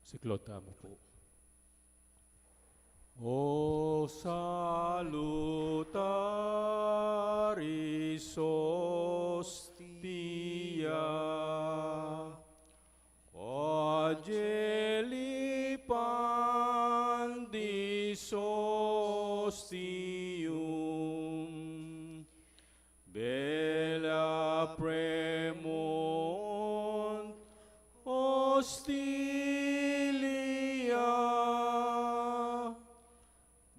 Siklota mo po. O salutaris hostia, Angeli pandis hostium, bella premunt hostilia,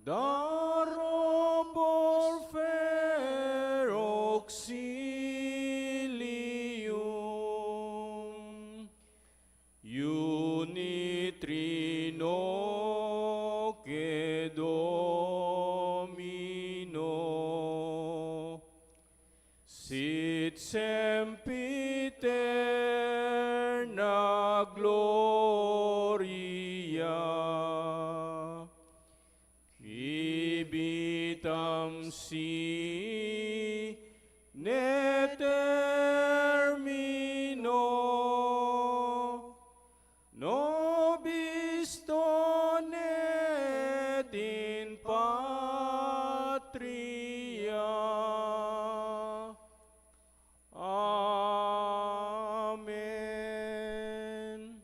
darum porfer auxilium, unitrino que Domino, sit sempiterna gloria, quibitam si ne termino, nobis donet in patria. Amen.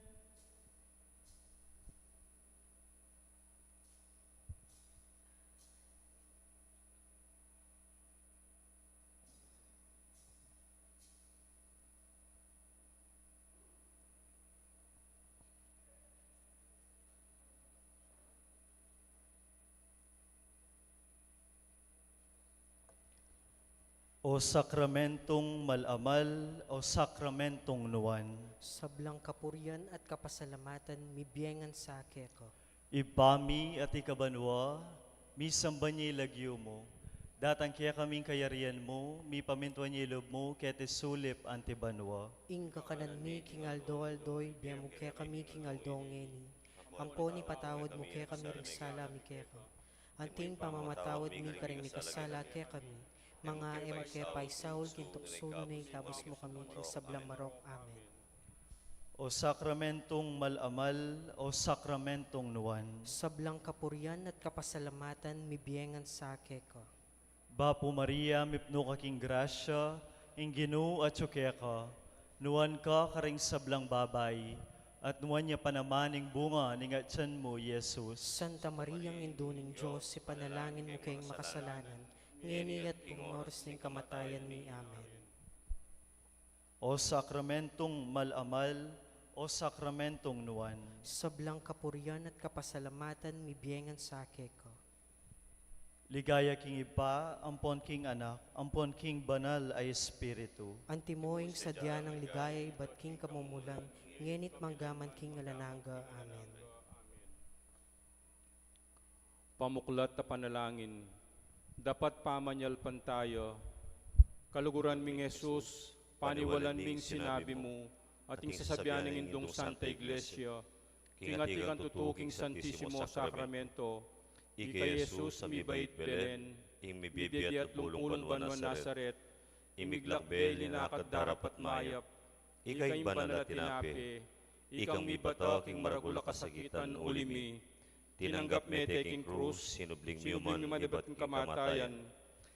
O sakramentong malamal, o sakramentong nuwan, Sablang kapurian at kapasalamatan mibiyengan sa keko. ibami at ikabanwa, mi samba niya ilagyo mo, datang kaya kaming kayarian mo, mi pamintuan niya ilob mo, kaya sulip antibanwa. Inga kanan mi kingaldo-aldoy, biya mo kaya kami kingaldo ngeni. Ampo ni patawad mo kaya kami rigsala mi keko. Anting pamamatawad mi karing mi kasala kaya kami. Mga ema kaya paisaul kintuksuno na itabos mo kami king sablang marok. Amen. O sakramentong malamal, o sakramentong nuwan, Sablang kapurian at kapasalamatan mibiyengan sa keko. Bapo Maria, mipno kaking grasya, inginu at ka, nuwan ka karing sablang babay, at nuwan niya panamaning bunga ning atyan mo, Yesus. Santa Maria ng Induning Diyos, si panalangin mo kayong makasalanan, ngeni at oras ng kamatayan ni Amen. O sakramentong malamal, o sakramentong nuwan, Sablang kapurian at kapasalamatan mibiyengan sa keko. ligaya king ipa, ampon king anak, ampon king banal ay espiritu. Antimoing sadya ng ligayay ba't king kamumulan, ngenit manggaman king alananga. Amen. Pamuklat na panalangin, dapat pamanyalpan tayo, kaluguran ming Jesus, paniwalan ming sinabi mo, ating sasabihan ng indong Santa Iglesia, kingatikang tutuking Santissimo Sacramento, ikay Jesus mibait Belen, imibibiyat at lumpulong banwa Nazaret, imiglakbel linakad darap at mayap, ikay banal at tinapi, ikang mibato king maragula kasakitan ulimi, tinanggap me taking krus, sinubling mi madibat ng kamatayan,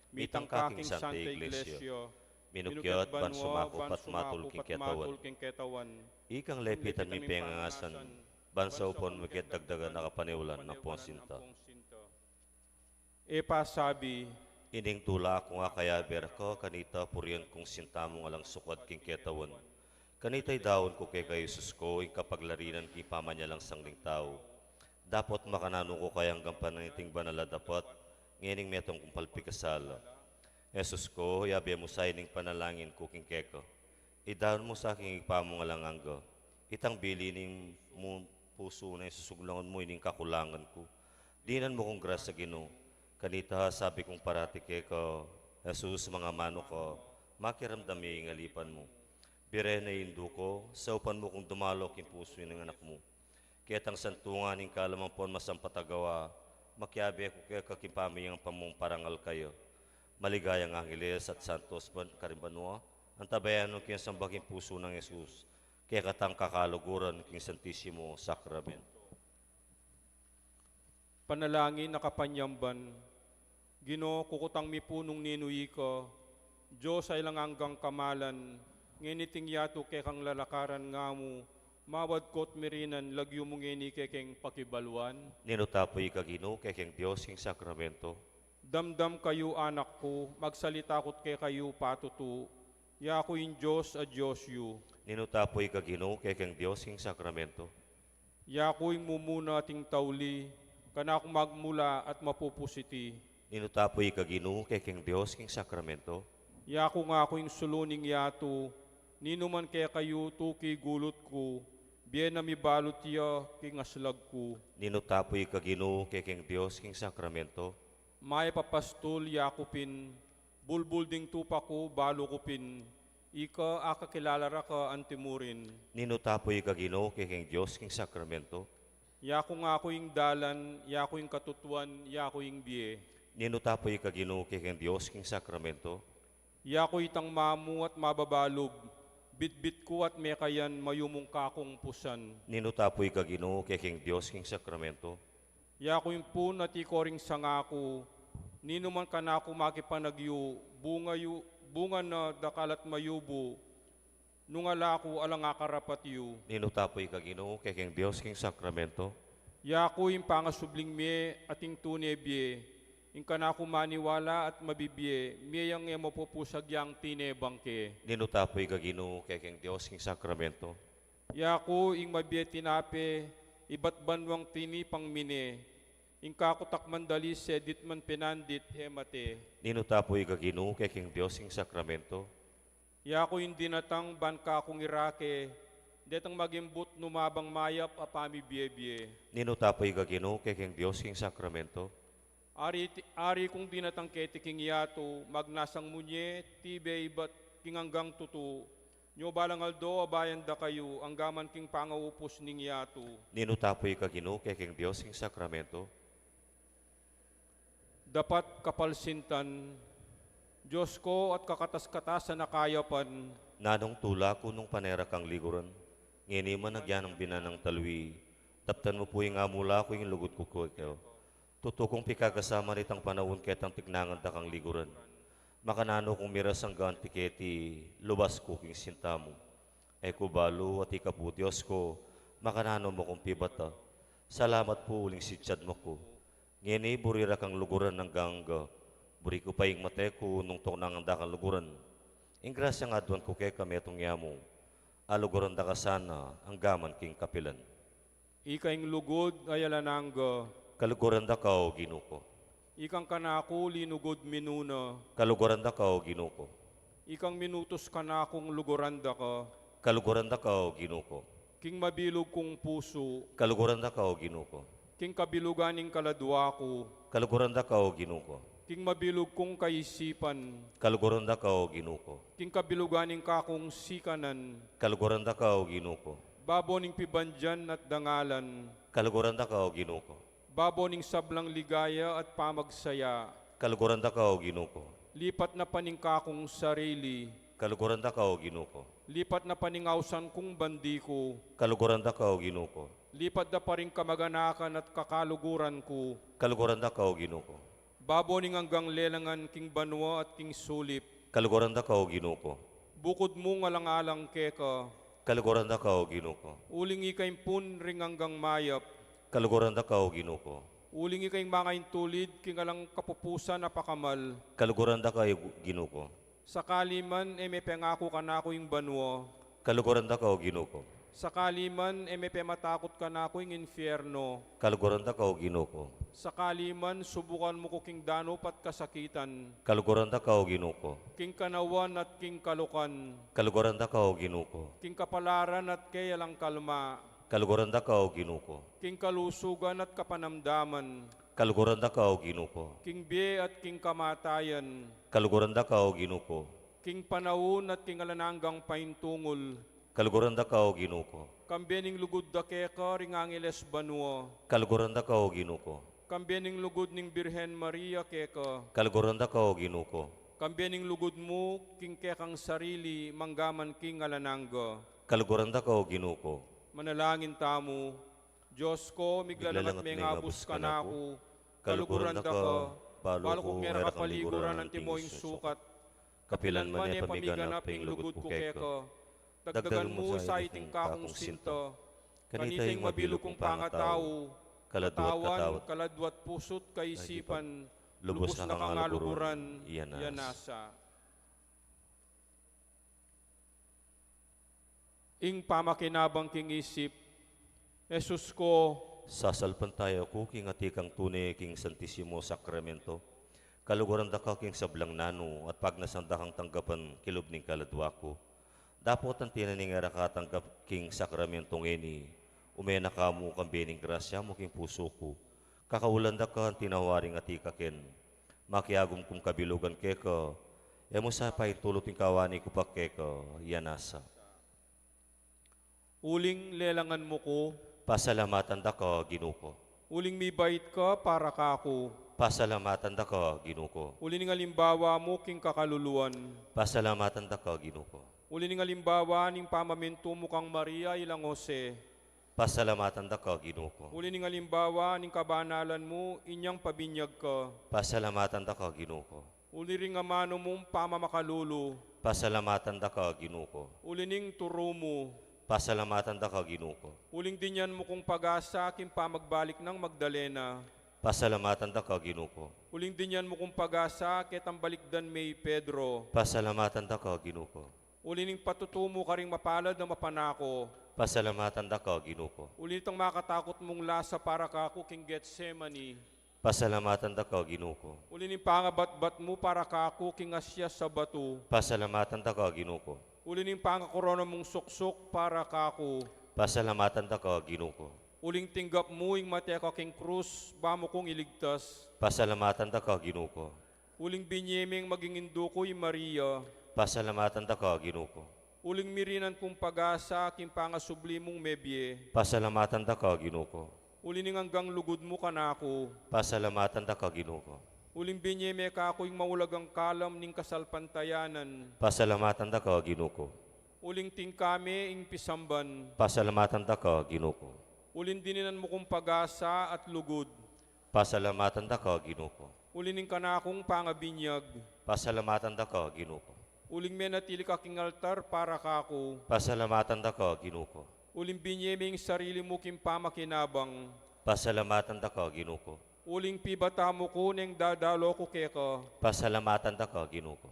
mitang kaking Santa Iglesia, minukyat ban sumako pat matul king ketawan, ikang lepitan mi pengangasan, bansa upon mikit dagdagan nakapaniulan na ponsinta. Epa sabi, Ining tula ako nga kaya ko, kanita puriyan kong sinta mo nga lang sukad king ketawan. Kanita'y daon ko kay Jesus ko, ing kapaglarinan king pamanyalang sangling tao. Dapat makanano ko kayang gampanan iting banala dapat, ngining metong kong palpikasala. Jesus ko, yabi mo sa ining panalangin ko king keko. Idaon mo sa aking ipamo nga lang angga. Itang bilining mo puso na susuglangan mo ining kakulangan ko. Dinan mo kong grasa Ginoo. Kanita sabi kong parati keko, Jesus mga mano ko, makiramdam yung ingalipan mo. Bire na hindu ko, sa upan mo kung dumalok yung puso ng anak mo. Kitang santungan ng kalamampon masampatagawa, makiabi ako kaya kakimpami ang pamong parangal kayo. Maligayang Angeles at Santos karimbanua, ang tabayan ng kinasambaging puso ng Jesus. kaya katang kakaluguran king Santisimo Sacramento. Panalangin na kapanyamban, Ginoo kukutang mi punong ninuyi ko, Diyos ay lang hanggang kamalan, nginiting yato kay kang lalakaran nga mo, mawad ko't mirinan, lagyo mong ngini kay keng pakibalwan. Ninutapoy ka Ginoo kay king Dios king Sacramento. Damdam kayo anak ko, magsalita ko't kay kayo patutu, ya ko in Diyos a Diyos yu. Ninutapoy ka Ginoo kay king Dios king Sacramento. Ya ko'y mumuna ating tauli, kana akong magmula at mapupusiti. Ninutapoy ka Ginoo kay king Dios king Sacramento. Ya ko nga ako'y suluning yato, ninuman kaya kayo tuki gulot ko, biyen na mi balot ya king aslag ko. Ninutapoy ka Ginoo kay king Dios king Sacramento. May papastol yakupin, bulbul ding tupa ko balo kupin, ika akakilalara ka antimurin. Ninutapoy ka Ginoo kay king Dios king Sacramento. Ya ko nga ako'y dalan, ya ko'y katutuan, ya ko'y biye. Ninutapoy ka Ginoo kay king Dios king Sacramento. Ya ko'y itang mamu at mababalog, bitbit ko at mekayan mayumong kakong pusan. Ninutapoy ka Ginoo kay king Dios king Sacramento. Ya ko'y pun at ikoring sangako, ninuman ka na ako makipanagyo, bunga na dakalat mayubo, nungala ko alang akarapat yu. Ninutapoy ka Ginoo kay king Dios king Sacramento. Ya ko'y pangasubling me ating tunebye, ing ka na ako maniwala at mabibye, miyang e mapupusag yang tinebangke. Ninutapoy ka Ginoo kay king Dios king Sacramento. Ya ko ing mabye tinape, iba't banwang tinipang mine, ing kakutak mandali sedit man pinandit hemate. Ninutapoy ka Ginoo kay king Dios ing Sacramento. Ya ko yung dinatang banka kong irake, detang magimbut numabang mayap apami biye-biye. Ninutapoy ka Ginoo kay king Dios king Sacramento. Ari kong dinatang keti king yato, magnasang munye, tibe ibat kinganggang tutu, nyo balang aldo abayan da kayo, ang gaman king pangaupos ning yato. Ninutapoy ka Ginoo kay king Dios king Sacramento. Dapat kapalsintan, Diyos ko at kakatas-katasan na kayapan, Nanong tula ko nung panera kang liguran. Ngini man nagyan ang binanang talwi. Taptan mo po yung amula ko yung lugot ko kayo. Tutukong pikakasama nitang panahon ketang tignangan da kang liguran. Makanano kong miras ang gaan piketi, lubas ko king sinta mo. Ay kubalo at ikapu Diyos ko, makanano mo kong pibata. Salamat po uling sitsyad mo ko. Ngini burira kang luguran ng gangga. Buri ko pa yung mate ko nung tonang da kang luguran. Ingrasya nga doon ko kay kami itong yamo. Aluguran da ka sana ang gaman king kapilan. ikaing lugod ayalanangga, Kaluguran da ka o ginuko. ikang kanako linugod minuna, Kaluguran da ka o ginuko. ikang minutos kanakong lugoranda ka, Kaluguran da ka o ginuko. king mabilog kong puso, Kaluguran da ka o ginuko. king kabiluganing kaladwa ko, Kaluguran da ka o ginuko. king mabilog kong kaisipan, Kaluguran da ka o ginuko. king kabiluganing kakong sikanan, Kaluguran da ka o ginuko. baboning pibandyan at dangalan, Kaluguran da ka o ginuko. baboning sablang ligaya at pamagsaya, Kaluguran da ka o ginuko. lipat na paningkakong sarili, Kaluguran da ka o ginuko. lipat na paningawsan kong bandiko, Kaluguran da ka o ginuko. lipat na pa rin kamaganakan at kakaluguran ko, Kaluguran da ka o ginuko. baboning hanggang lelangan king banwa at king sulip, Kaluguran da ka o ginuko. bukod mo ngalang-alang keka, Kaluguran da ka o ginuko. uling ikay pun ring hanggang mayap, Kaluguran da ka o ginuko. uling ikay mga intulid king alang kapupusan na pakamal, Kaluguran da ka o ginuko. sakali man may pangako ka na ako yung banwa, Kaluguran da ka o ginuko. sakali man may matakot ka na ako yung infierno, Kaluguran da ka o ginuko. sakali man subukan mo ko king dano pat kasakitan, Kaluguran da ka o ginuko. king kanawan at king kalukan, Kaluguran da ka o ginuko. king kapalaran at kaya lang kalma, Kaluguran da ka o ginuko. king kalusugan at kapanamdaman, Kaluguran da ka o ginuko. king biye at king kamatayan, Kaluguran da ka o ginuko. king panahon at king alananggang paintungol, Kaluguran da ka o ginuko. kambening lugod da keka ring angeles banwa, Kaluguran da ka o ginuko. kambening lugod ning Birhen Maria keka, Kaluguran da ka o ginuko. kambening lugod mo king kekang sarili manggaman king alanangga, Kaluguran da ko, Ginuko. Manalangin tamo, Diyos ko, miglalamat may ngabus ka na ako, kaluguran da ka, balo ko ngera kapaliguran ng timoying sukat, kapilan man e pamiganap ing lugod ko keko, dagdagan mo sa iting kakong sinto, kanitay mabilog kong pangatao, katawan, kaladwat pusot, kaisipan, lubos na kangaluguran, yanasa. Ing pamakinabang king isip, Jesus ko, Sasalpan tayo ko, king atikang tunay, king Santisimo Sakramento. Kaluguran da ka, king sablang nano, at pag nasanda kang tanggapan, kilub ning kaladwa ko. Dapot ang tinaning era katanggap, king Sakramentong eni, umena ka mo kang bening grasya mo, king puso ko. Kakaulan da ka, ang tinawaring atikakin. Makiagom kong kabilugan keko, emo sa pa'y tuluting kawani ko pa keko, yanasa. uling lelangan mo ko, Pasalamatan da ka, Ginuko. uling mibait ka para kako, Pasalamatan da ka, Ginuko. uling ng alimbawa mo king kakaluluan, Pasalamatan da ka, Ginuko. uling ng alimbawa ning pamaminto mo kang Maria ilang Jose, Pasalamatan da ka, Ginuko. uling ng alimbawa ning kabanalan mo inyang pabinyag ka, Pasalamatan da ka, Ginuko. uli ring amano mong pamamakalulu, Pasalamatan da ka, Ginuko. uli ning turo mo, Pasalamatan da ka, Ginuko. uling dinyan mo kong pag-asa king pamagbalik ng Magdalena, Pasalamatan da ka, Ginuko. uling dinyan mo kong pag-asa ketang balikdan may Pedro, Pasalamatan da ka, Ginuko. uli ning patutumo ka ring mapalad na mapanako, Pasalamatan da ka, Ginuko. uli nitong makatakot mong lasa para kako king Getsemani, Pasalamatan da ka, Ginuko. uli ning pangabat-bat mo para kako king Asya sa bato, Pasalamatan da ka, Ginuko. uli ning pangakorona mong suksok para kako, Pasalamatan da ka, Ginuko. uling tinggap mo ing mateka king krus, bamo kong iligtas, Pasalamatan da ka, Ginuko. uling binyeming maging indukoy Maria, Pasalamatan da ka, Ginuko. uling mirinan kong pag-asa king pangasubli mong mebye, Pasalamatan da ka, Ginuko. uli ning hanggang lugod mo kanako, Pasalamatan da ka, Ginuko. uling binyeme ka ako'y mawulagang kalam ning kasalpantayanan, Pasalamatan da ka, Ginuko. uling tingkame ing pisamban, Pasalamatan da ka, Ginuko. uling dininan mo kong pag-asa at lugod, Pasalamatan da ka, Ginuko. uli ning kanakong pangabinyag, Pasalamatan da ka, Ginuko. uling menatili ka king altar para kako, Pasalamatan da ka, Ginuko. uling binyeme ing sarili mo king pamakinabang, Pasalamatan da ka, Ginuko. uling pibata mo ko ning dadalo ko keka, Pasalamatan da ka, Ginuko.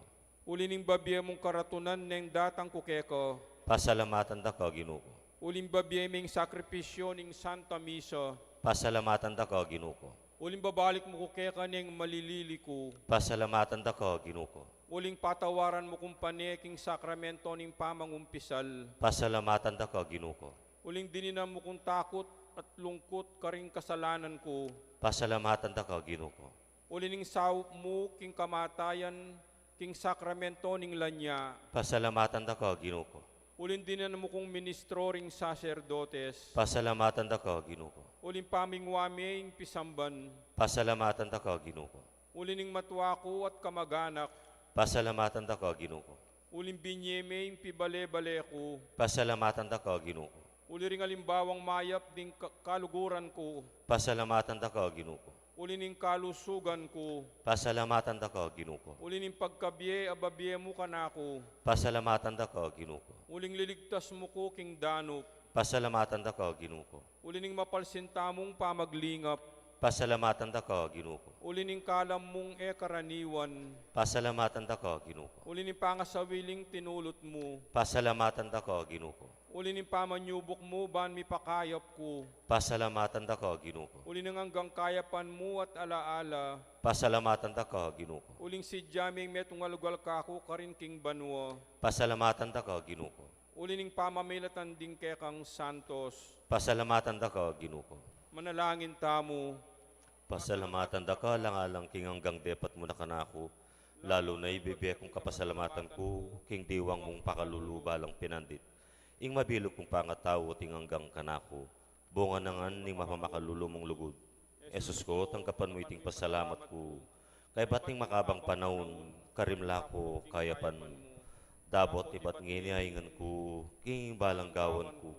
uli ning babye mong karatunan ning datang ko keka, Pasalamatan da ka, Ginuko. uling babye ming sakripisyo ning Santa Misa, Pasalamatan da ka, Ginuko. uling babalik mo ko keka ning malilili ko, Pasalamatan da ka, Ginuko. uling patawaran mo kung paneking sakramento ning pamangumpisal, Pasalamatan da ka, Ginuko. uling dininan mo kung takot at lungkot karing kasalanan ko, Pasalamatan da ka, Ginuko. uli ning sawop mo king kamatayan king sakramento ning lanya, Pasalamatan da ka, Ginuko. uling dininan mo kong ministro ring sacerdotes, Pasalamatan da ka, Ginuko. uling pamingwame ing pisamban, Pasalamatan da ka, Ginuko. uli ning matwa ko at kamag-anak, Pasalamatan da ka, Ginuko. uling binyeme ing pibale-bale ko, Pasalamatan da ka, Ginuko. uli ring alimbawang mayap ding kaluguran ko, Pasalamatan da ka, Ginuko. uli ning kalusugan ko, Pasalamatan da ka, Ginuko. uli ning pagkabye ababye mo kanako, Pasalamatan da ka, Ginuko. uling liligtas mo ko king danop, Pasalamatan da ka, Ginuko. uli ning mapalsinta mong pamaglingap, Pasalamatan da ka, Ginuko. uli ning kalam mong karaniwan, Pasalamatan da ka, Ginuko. uli ning pangasawiling tinulot mo, Pasalamatan da ka, Ginuko. uli ning pamanyubok mo ban mi pakayap ko, Pasalamatan da ka, Ginuko. uli ning hanggang kayapan mo at alaala, Pasalamatan da ka, Ginuko. uling si Jaming metungalugal kako karin king banwa, Pasalamatan da ka, Ginuko. uli ning pamamilatan din kekang santos, Pasalamatan da ka, Ginuko. manalangin tamo, Pasalamatan da ka, langalang king hanggang depat mo na kanako, lalo na ibibigay kong kapasalamatan ko, king diwang mong pakalulubalang pinandit. Ing mabilog kong pangatawo ting hanggang kanako, bunga nangan ning mapamakalulu mong lugod. Esus ko, tangkapan mo iting pasalamat ko, kay bating makabang panahon, karimla ko, kayapan mo. Dabot iba't nginihaingan ko, king balang gawan ko,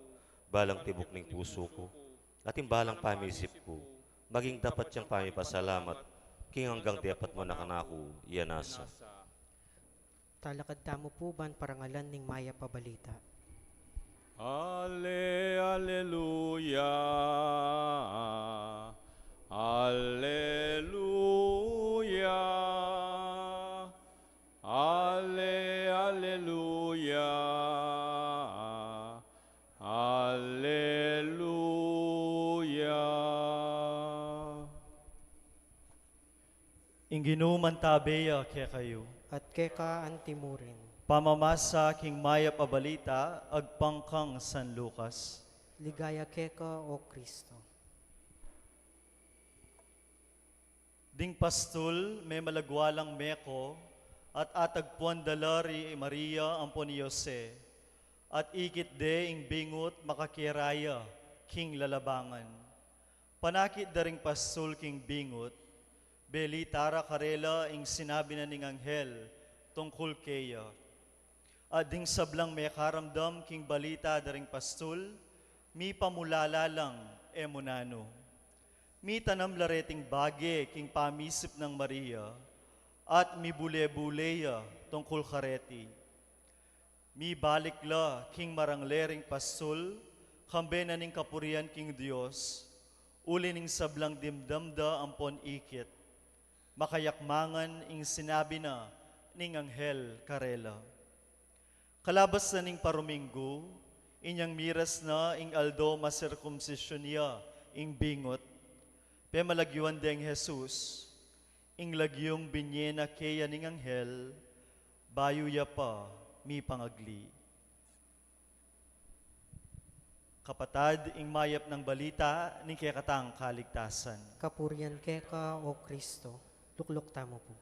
balang tibok ning puso ko, at balang pamisip ko, maging dapat siyang pamipasalamat, king hanggang dapat mo nakanako, iyanasa. Talakad tamo po ban parangalan ning maya pabalita. Alleluia. Alleluia. Alleluia. Alleluia. Inginuman tabeya kaya kayo. At keka antimurin. Pamamasa king maya pabalita, agpangkang San Lucas. Ligaya keka o Kristo. Ding pastul, may malagwalang meko, at atagpuan dalari Maria ampon ni Jose, at ikit de ing bingot makakiraya, king lalabangan. Panakit daring pastul king bingot, beli tara karela ing sinabi na ning anghel, tungkol keya. At ding sablang may karamdam king balita daring pastul, mi pamulala lang emunano. Mi tanam lareting bage king pamisip ng Maria, at mi bule-buleya tungkol kareti. Mi balikla king maranglering pastul, kambe na ning kapurian king Dios, uli ning sablang dimdamda ampon ikit, makayakmangan ing sinabi na ning anghel karela. Kalabas na ning paruminggo, inyang miras na ing aldo masirkumsisyon niya ing bingot, pe malagyuan deng Jesus, ing lagyong binyena keya ning anghel, bayo ya pa mi pangagli. Kapatad, ing mayap ng balita, ning kekatang kaligtasan. Kapurian keka o Kristo. Lukluk tamo po.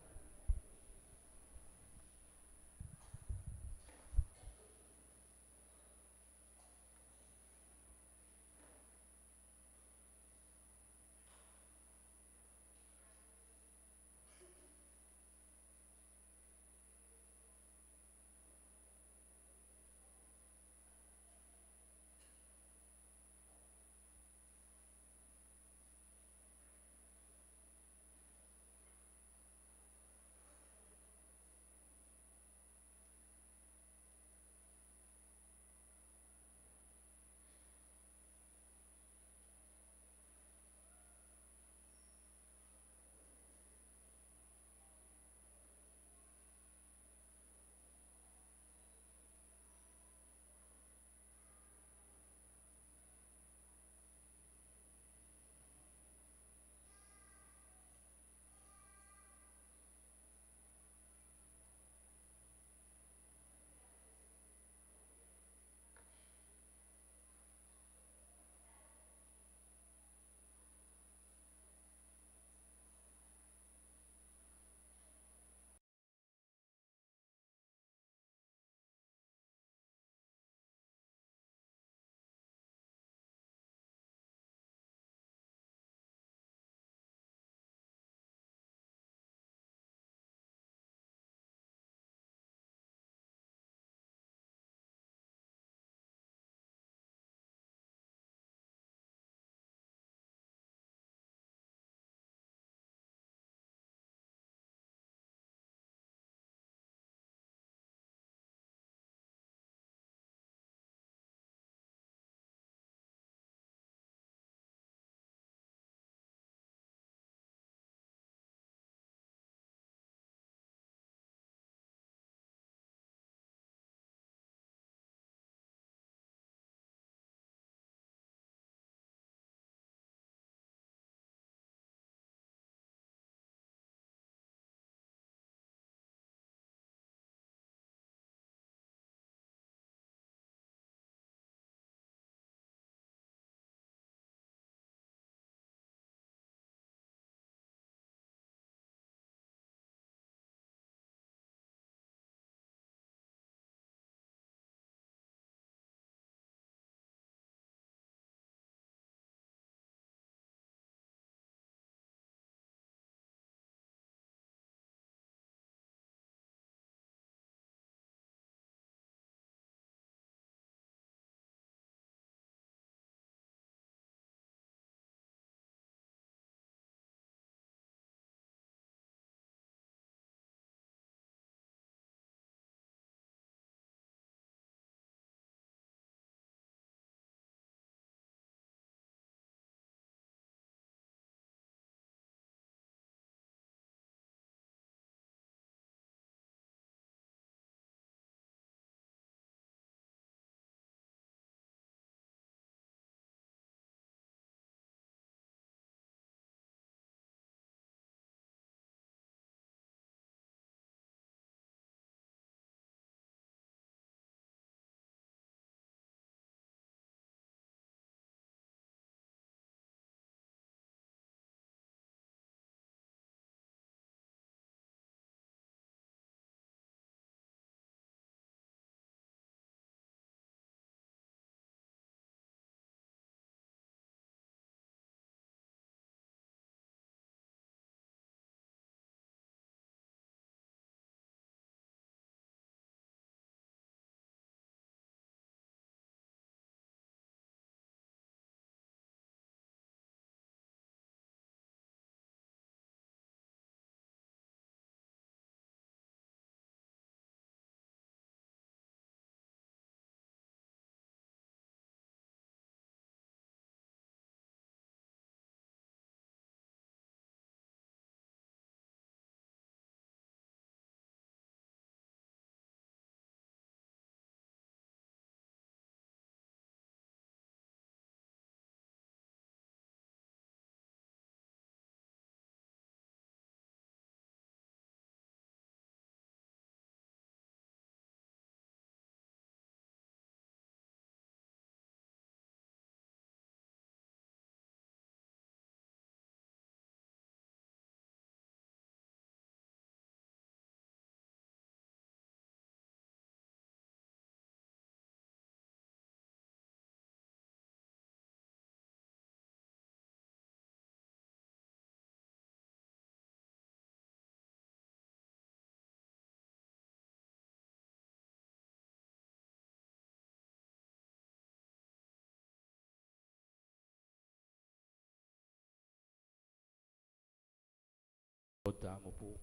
Damo po.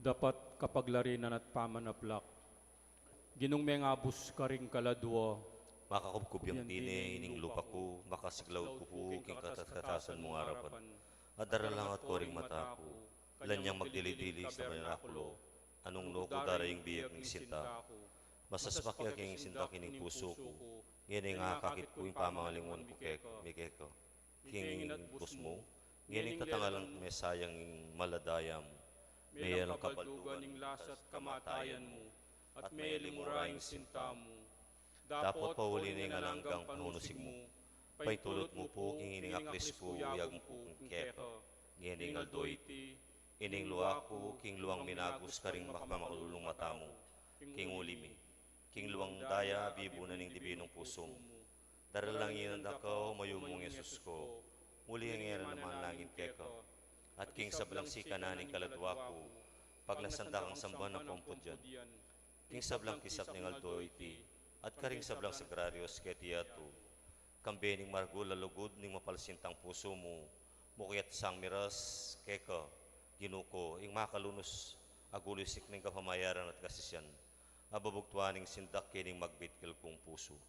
Dapat kapag larinan at pamanaplak, ginong may ngabus ka ring kaladwa, Makakubkub yung tini, ining lupa ko, makasiglaw ko po, king katatatasan mong harapan. At daralangat ko ring mata ko, lanyang magdili-dili sa manirakulo, anong loko darayang biyag ng sinta. Masas makiaking sinta kining puso ko, yan ay ngakakit ko yung pamangalingon ko mikeko. King bus mo, yan ay katangalang may sayang maladayam, may yalang kabaldugan ng lasat kamatayan mo, at may limurayang sinta mo. Dapat pauli ni nga langgang panunusig mo, paitulot mo po, king iningaklis ko, yag mo po kong keko. Ngayon aldoyti, ining luwa ko, king luwang minagos ka ring makamakululong mata mo, king ulimi, king luwang daya, bibo na ning dibinong puso mo. Daralangin ang dakaw, mayumong Yesus ko, muli ang iyan naman langin keko. At king sablang si kananing kaladwa ko, paglasanda kang samban ng pompodyan, king sablang kisap ning aldoyti, at karing sablang sagrarios ketiyato, kambening margula lugod ning mapalsintang puso mo, mukiyat sang miras, keka, ginuko, ing makalunos, agulisik ning kapamayaran at kasisyan, ababugtuaning sindak kining magbitkil kong puso.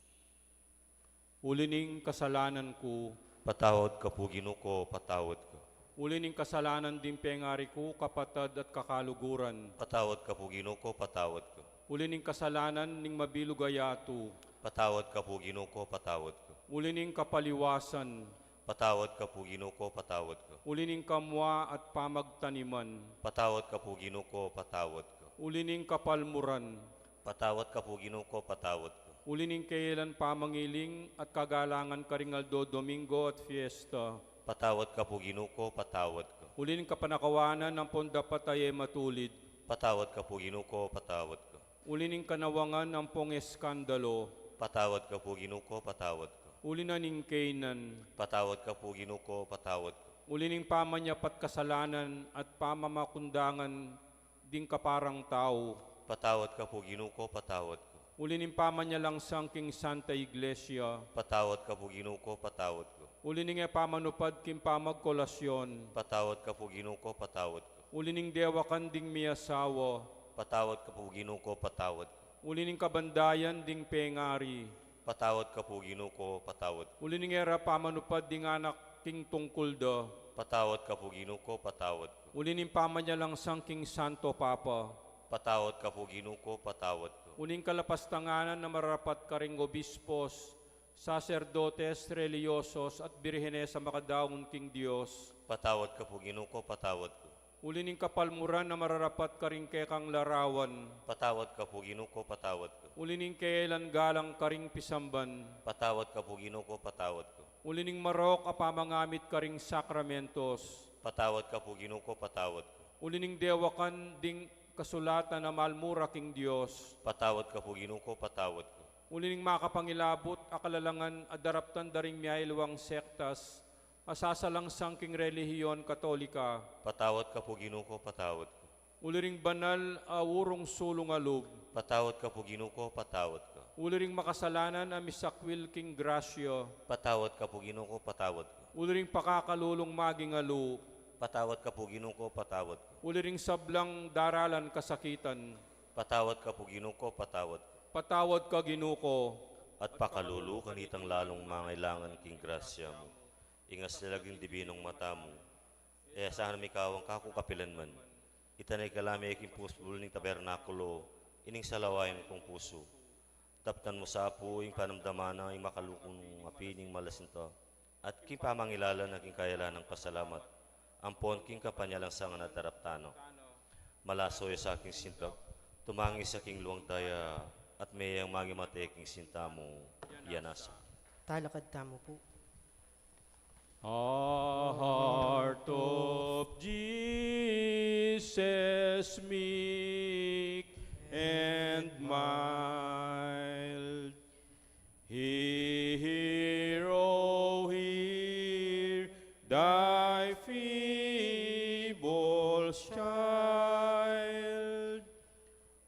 Uli ning kasalanan ko, Patawad ka po, ginuko, patawad ka. uli ning kasalanan din pengari ko, kapatad at kakaluguran. Patawad ka po, ginuko, patawad ka. Uli ning kasalanan ning mabilugayato, Patawad ka po, ginuko, patawad ka. uli ning kapaliwasan, Patawad ka po, ginuko, patawad ka. uli ning kamwa at pamagtaniman, Patawad ka po, ginuko, patawad ka. uli ning kapalmuran, Patawad ka po, ginuko, patawad ka. uli ning kailan pamangiling at kagalangan karingaldo Domingo at fiesta, Patawad ka po, ginuko, patawad ka. uli ning kapanakawanan ng pondapataye matulid, Patawad ka po, ginuko, patawad ka. uli ning kanawangan ng pong eskandalo, Patawad ka po, ginuko, patawad ka. uli na ning kainan, Patawad ka po, ginuko, patawad ka. uli ning pamanyapat kasalanan at pamamakundangan ding kaparang tao, Patawad ka po, ginuko, patawad ka. uli ning pamanyalang sangking Santa Iglesia, Patawad ka po, ginuko, patawad ka. uli ning pamanupad kim pamagkolasyon, Patawad ka po, ginuko, patawad ka. uli ning dewakan ding miyasawa, Patawad ka po, ginuko, patawad ka. uli ning kabandayan ding pengari, Patawad ka po, ginuko, patawad ka. uli ning era pamanupad ding anak king tungkol da, Patawad ka po, ginuko, patawad ka. uli ning pamanyalang sangking Santo Papa, Patawad ka po, ginuko, patawad ka. uli ning kalapastanganan na marapat karing obispos, sacerdotes, religyosos at birhenes sa makadaong king Diyos, Patawad ka po, ginuko, patawad ka. uli ning kapalmuran na mararapat karing kekang larawan, Patawad ka po, ginuko, patawad ka. uli ning kailan galang karing pisamban, Patawad ka po, ginuko, patawad ka. uli ning marok apamangamit karing sakramentos, Patawad ka po, ginuko, patawad ka. uli ning dewakan ding kasulatan na malmura king Diyos, Patawad ka po, ginuko, patawad ka. uli ning makapangilabot akalalangan adaraptan daring miyailwang sektas, asasalang sangking relihiyon katolika, Patawad ka po, ginuko, patawad ka. uli ring banal awurong sulong alub, Patawad ka po, ginuko, patawad ka. uli ring makasalanan a misakwil king grasyo, Patawad ka po, ginuko, patawad ka. uli ring pakakalulong maging alu, Patawad ka po, ginuko, patawad ka. uli ring sablang daralan kasakitan, Patawad ka po, ginuko, patawad ka. patawad ka ginuko, At pakalulu kanitang lalong mangailangan king grasya mo. Ingas nilaging dibinong mata mo. E asahan may kawang kakong kapilan man. Itanay kalami aking pusbul ning tabernakulo, ining salawayan kong puso. Taptan mo sa apo, ing panamdamana, ing makalukong apining malasinto. At king pamangilala na king kayalan ng pasalamat. Ampon king kapanyalang sangan at daraptano. Malasoy sa aking sintak, tumangi sa king luwang daya, at mayang mangimate king sinta mo, yanasa. Talakad tamo po. A heart of Jesus meek and mild. Hear, O hear, thy feeble child.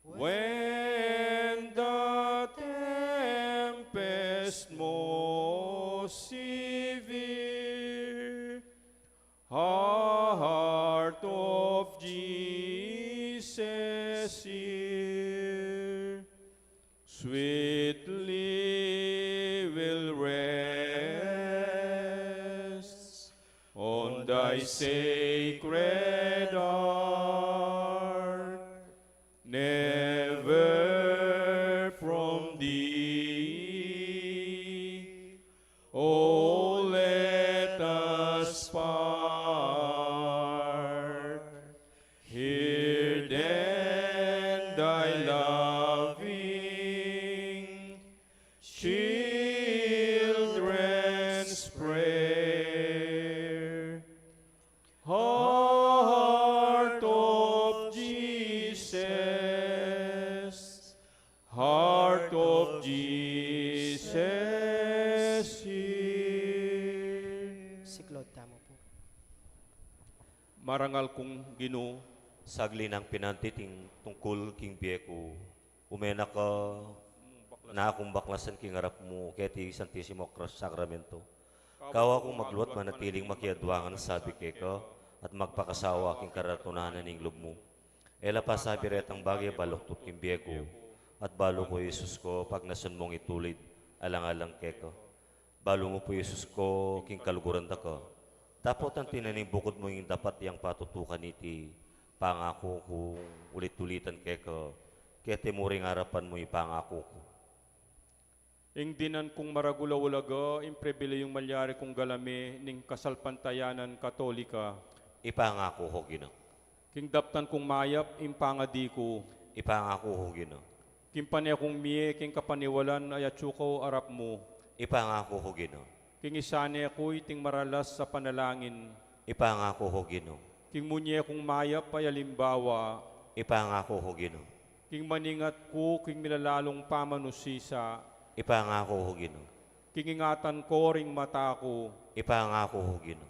When the tempest most thy sacred heart, never from thee. Oh, let us part. Hear then thy loving children's prayer. Heart of Jesus, Heart of Jesus, hear. Siklod tamo po. Marangal kong Ginoo, Sagli ng pinantiting tungkol king Bieku, umena ka na akong baklasan king harap mo, keti Santissimo Cross Sacramento. Kawa kong magluwat manatiling makiadwangan sabi keko, at magpakasawa king karatunanan ning loob mo. Ela pa sabi retang bagay balok king Bieku, at balo ko Yesus ko pag nasun mong itulid, alang-alang keko. Balo mo po Yesus ko king kaluguran da ko. Tapos ang tinaning bukod mo yung dapat yang patutukan iti pangako kung ulit-ulitan keko, kaya timuring harapan mo ipangako ko. ing dinan kong maragulawulaga, imprebile yung malyari kong galami, ning kasalpantayanan katolika. Ipangako ko gino. King daptan kong mayap, impangadi ko. Ipangako ko gino. King panay kong miye, king kapaniwalan, ayatsuko arap mo. Ipangako ko gino. King isane ako, iting maralas sa panalangin. Ipangako ko gino. King munye kong mayap, ayalimbawa. Ipangako ko gino. King maningat ko, king milalalong pamanusisa. Ipangako ko gino. King ingatan ko, ring mata ko. Ipangako ko gino.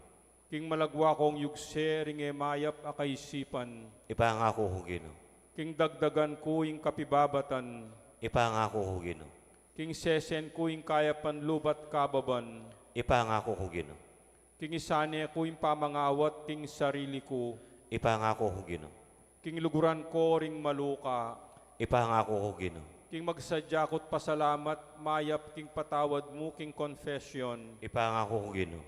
King malagwa kong yugse, ring emayap akaisipan. Ipangako ko gino. King dagdagan ko, ing kapibabatan. Ipangako ko gino. King sesen ko, ing kayapan lubat kababan. Ipangako ko gino. King isane ko, ing pamangawat, king sarili ko. Ipangako ko gino. King luguran ko, ring maluka. Ipangako ko gino. King magsadyakot pasalamat, mayap, king patawad mo, king confession. Ipangako ko gino.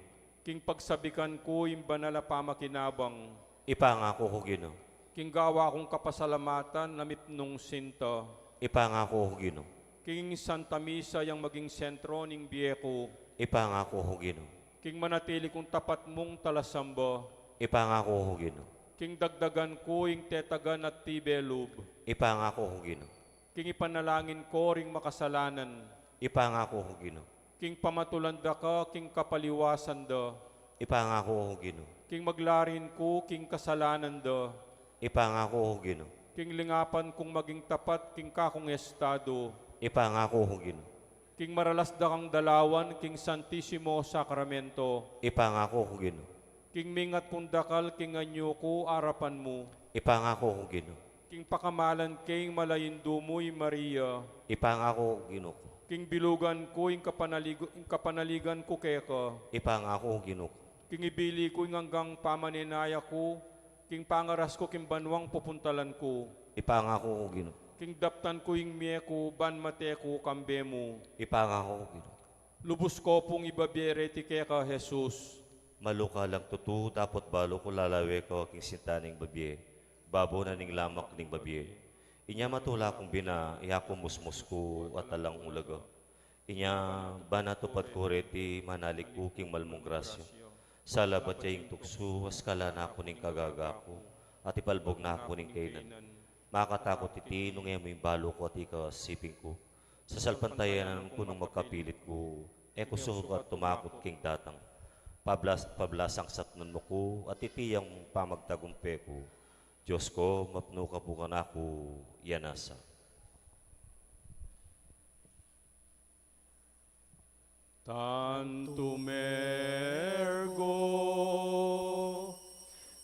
King pagsabikan ko, ing banala pamakinabang. Ipangako ko gino. King gawa kong kapasalamatan, namit nung sinta. Ipangako ko gino. King Santa Misa, yang maging sentro ning Bieku. Ipangako ko gino. King manatili kong tapat mong talasamba. Ipangako ko gino. King dagdagan ko, ing tetagan at tibelub. Ipangako ko gino. King ipanalangin ko, ring makasalanan. Ipangako ko gino. King pamatulanda ka, king kapaliwasan da. Ipangako ko gino. King maglarin ko, king kasalanan da. Ipangako ko gino. King lingapan kong maging tapat, king kakong estado. Ipangako ko gino. King maralas da kang dalawan, king Santissimo Sacramento. Ipangako ko gino. King mingat kong dakal, king anyo ko, arapan mo. Ipangako ko gino. King pakamalan, king malayindo mo'y Maria. Ipangako ko gino ko. King bilugan ko, ing kapanaligan ko keka. Ipangako ko gino ko. King ibili ko, ing hanggang pamaninaya ko. King pangaras ko, king banwang pupuntalan ko. Ipangako ko gino. King daptan ko, ing miye ko, ban mate ko, kambe mo. Ipangako ko gino. Lubos ko pong ibabere ti keka, Jesus. Maluka lang tutu, dapat balo ko lalawe ko aking sintaning babye. Babo na ning lamak ning babye. Inya matula kong bina, iya ko musmus ko at alang ulaga. Inya bana tupad ko reti manalik ko king malmong grasyo. Sa labat siya yung tukso, askala na ako ning kagaga ko. At ipalbog na ako ning kainan. Makatakot iti nung mo yung balo ko at ikaw siping ko. Sa salpantayanan ko nung magkapilit ko, ko suhuro at tumakot king tatang. Pablasang satnon mo ko at itiyang pamagtagumpe ko. Diyos ko, mapno ka po ka na ako, yanasa. Tantum ergo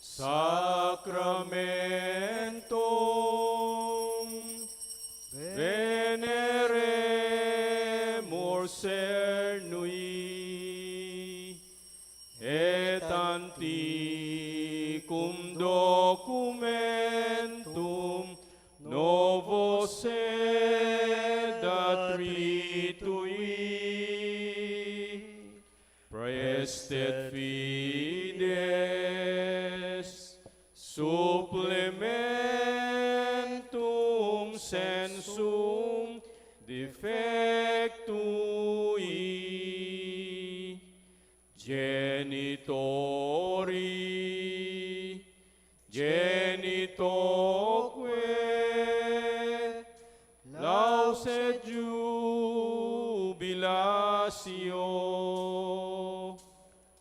sacramentum veneremur cernui et antiquum documentum novo sedat ritui Prestet fide Supplementum sensum defectui genitori genitoque laus et jubilatio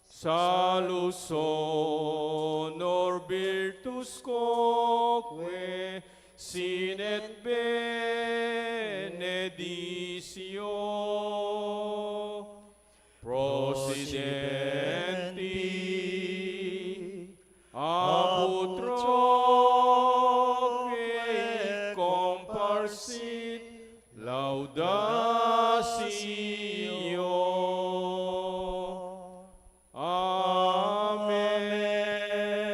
salus honor virtus quoque sine et beneditio prosidenti apud troque comparsit laudatio. Amen.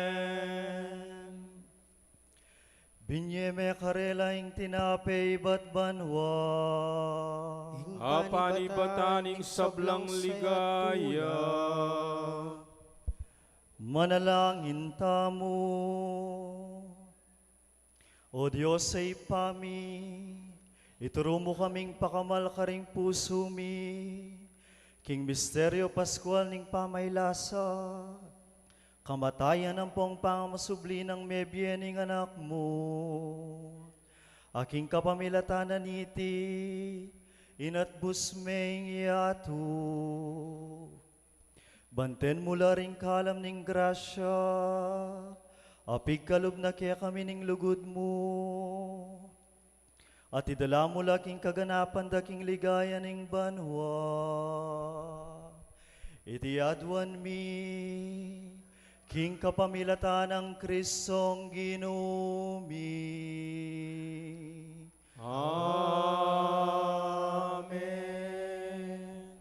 Amen. Binyeme karelaing tinapay bat banwa. Apanibataning sablang ligaya. Manalangin tamo. O Diyos ay pami, ituro mo kaming pakamal karing puso mi, king misteryo Pascual ning pamaylasa, kamatayan ang pong pangamasubli ng mebyening anak mo. Aking kapamilatanan iti, inatbus meng yato. Banten mula ring kalam ning grasya, apig kalub na kaya kami ning lugod mo. At idala mo laking kaganapan daking ligaya ning banwa. Iti adwan mi, king kapamilatan ng Kristong ginumi. Amen.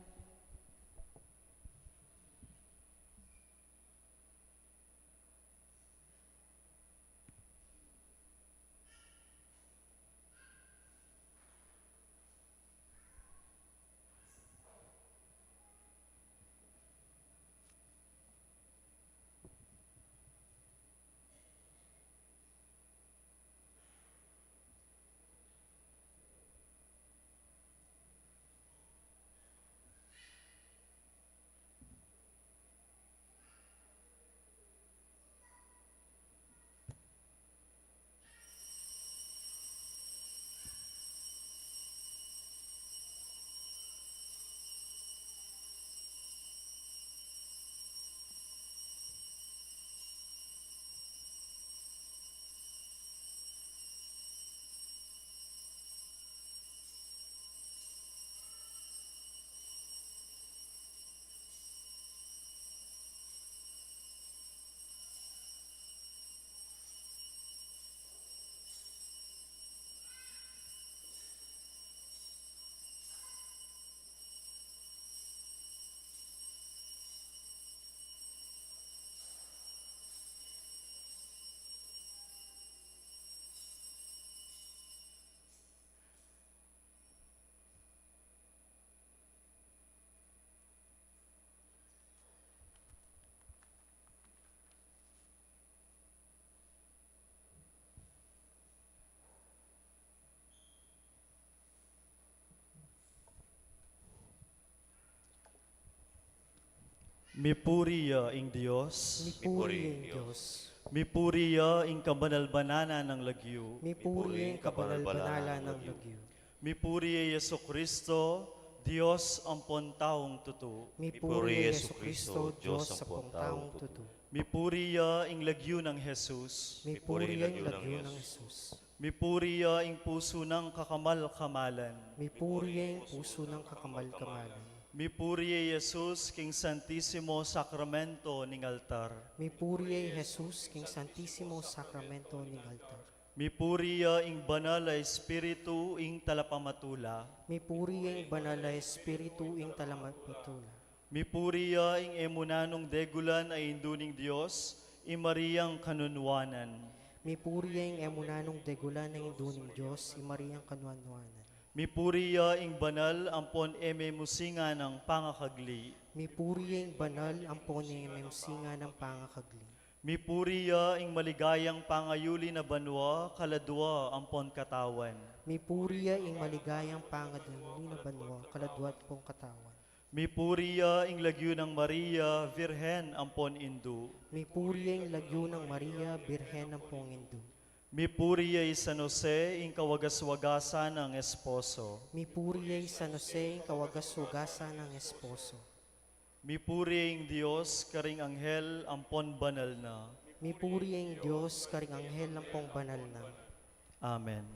Mipuriya ing Diyos, Mipuri ang Diyos. mipuriya ing kabanalbanana ng lagyo, Mipuri ang kabanal-banala ng lagyo. mipuriya Yesu Kristo, Diyos ang pontaong tuto, Mipuri ang Yesu Kristo, Diyos sa pangtaong tuto. mipuriya ing lagyo ng Jesus, Mipuri ang lagyo ng Jesus. mipuriya ing puso ng kakamal-kamalan, Mipuri ang puso ng kakamal-kamalan. mipuriya Jesus king Santisimo Sacramento ning altar, Mipuri ang Jesus king Santisimo Sacramento ning altar. mipuriya ing banal na Espiritu ing talapamatula, Mipuri ang banal na Espiritu ing talamatpatula. mipuriya ing emunanong degulan ay induning Diyos, i Mariyang kanunwanan, Mipuri ang emunanong degulan ng induning Diyos, si Mariang Kanwanwanan. Mipuriya ing banal ampon eme musinga ng pangakagli. Mipuri ang banal ang poni memsinga ng pangakagli. Mipuriya ing maligayang pangayuli na banwa kaladwa ampon katawan. Mipuri ang maligayang pangaduli na banwa, kaladwat pong katawan. Mipuriya ing lagyo ng Maria, Virhen ampon indu. Mipuri ang lagyo ng Maria, Birhen ng Pongindu. Mipuriya San Jose ing kawagas-wagasan ng esposo. Mipuri ang San Jose ang kawagas-wagasan ng esposo. Mipuri ing Dios karing anghel ampon banal na. Mipuri ang Diyos, karing anghel ng pong banal na. Amen.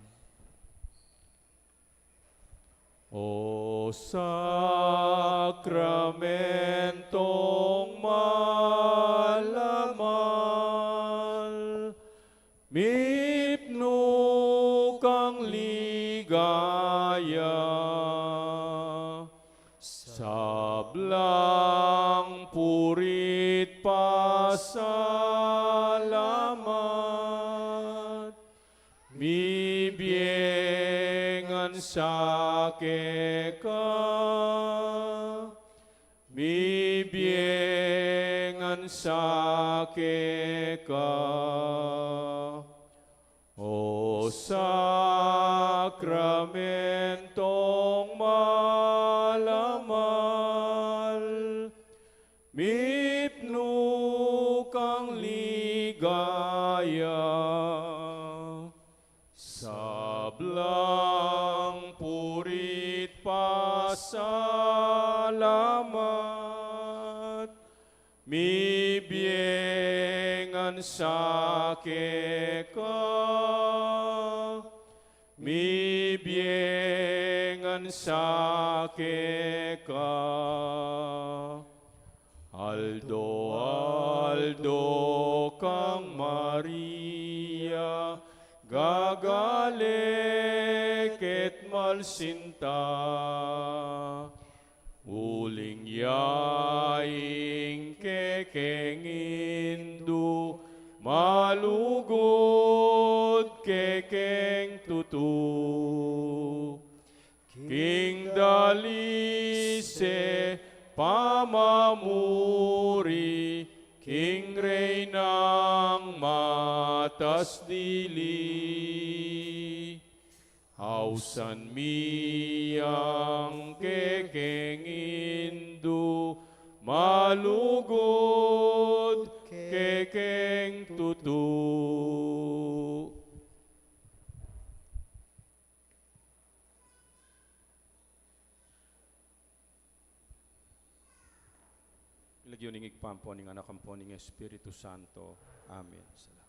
O sakramentong malamal, mipno kang ligaya, sablang purit pasalamat, bibiyengan sa ka, bibiyengan sa ka, o sakramentong malamal, mipno kang ligaya, sablang purit pasalamat, mibiyengan sa ka, mibiyengan sa ka. Aldo, aldo kang Maria, gagale ket malsinta, uling yaing kekengindu, malugod kekeng tutu. King dalise pamamuri, King Reynang matas dili, hausan miyang kekengindu, malugod kekeng tutu. Lagyo ning igpampo ning anak ampo ning Espiritu Santo. Amen. Salamat.